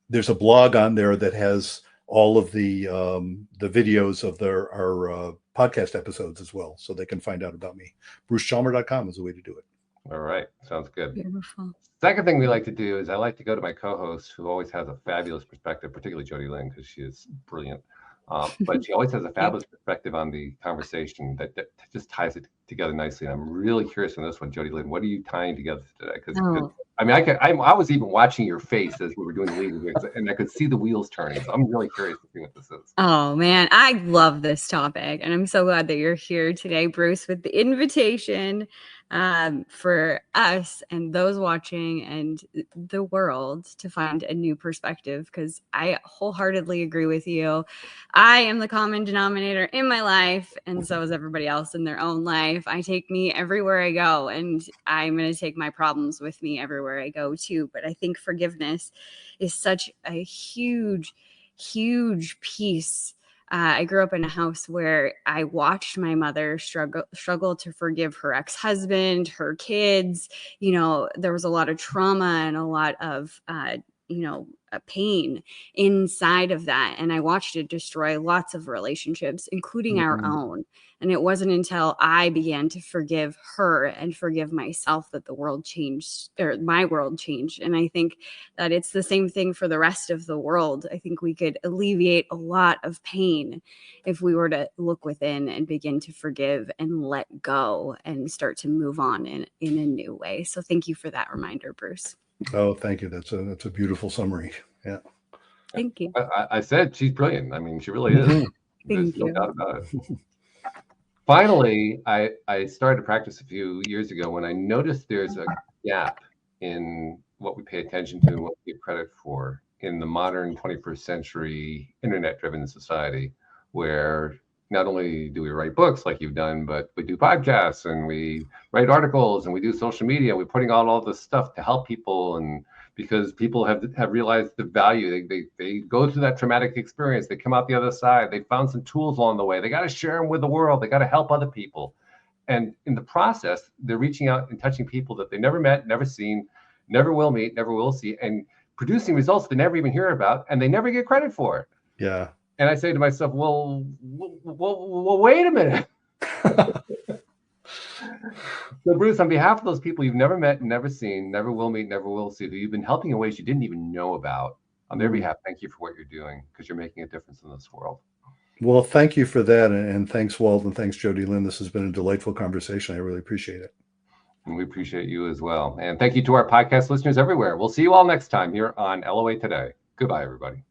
there's a blog on there that has all of the videos of our podcast episodes as well, so they can find out about me. BruceChalmer.com is the way to do it. All right, sounds good. Beautiful. Second thing we like to do is I like to go to my co-host, who always has a fabulous perspective, particularly Jody Lynn, because she is brilliant. But she always has a fabulous perspective on the conversation that just ties it together nicely. And I'm really curious on this one, Jody Lynn. What are you tying together today? Because I mean, I was even watching your face as we were doing the leading, and I could see the wheels turning. So I'm really curious to see what this is. Oh man, I love this topic, and I'm so glad that you're here today, Bruce, with the invitation for us and those watching and the world to find a new perspective, because I wholeheartedly agree with you. I am the common denominator in my life, and so is everybody else in their own life. I take me everywhere I go, and I'm going to take my problems with me everywhere I go too. But I think forgiveness is such a huge piece. I grew up in a house where I watched my mother struggle to forgive her ex-husband, her kids. You know, there was a lot of trauma and a lot of, pain inside of that. And I watched it destroy lots of relationships, including our own. And it wasn't until I began to forgive her and forgive myself that the world changed, or my world changed. And I think that it's the same thing for the rest of the world. I think we could alleviate a lot of pain if we were to look within and begin to forgive and let go and start to move on in a new way. So thank you for that reminder, Bruce. Oh, thank you. That's a beautiful summary. Yeah. Thank you. I said she's brilliant. I mean, she really is. Thank no you. doubt about it. Finally, I started to practice a few years ago when I noticed there's a gap in what we pay attention to and what we give credit for in the modern 21st century internet-driven society, where not only do we write books like you've done, but we do podcasts and we write articles and we do social media. We're putting out all this stuff to help people, and because people have realized the value. They go through that traumatic experience. They come out the other side. They found some tools along the way. They got to share them with the world. They got to help other people. And in the process, they're reaching out and touching people that they never met, never seen, never will meet, never will see, and producing results they never even hear about, and they never get credit for it. Yeah. And I say to myself, well, wait a minute. So, Bruce, on behalf of those people you've never met, never seen, never will meet, never will see, that you've been helping in ways you didn't even know about, on their behalf, thank you for what you're doing, because you're making a difference in this world. Well, thank you for that. And thanks, Walt, and thanks, Jody Lynn. This has been a delightful conversation. I really appreciate it. And we appreciate you as well. And thank you to our podcast listeners everywhere. We'll see you all next time here on LOA Today. Goodbye, everybody.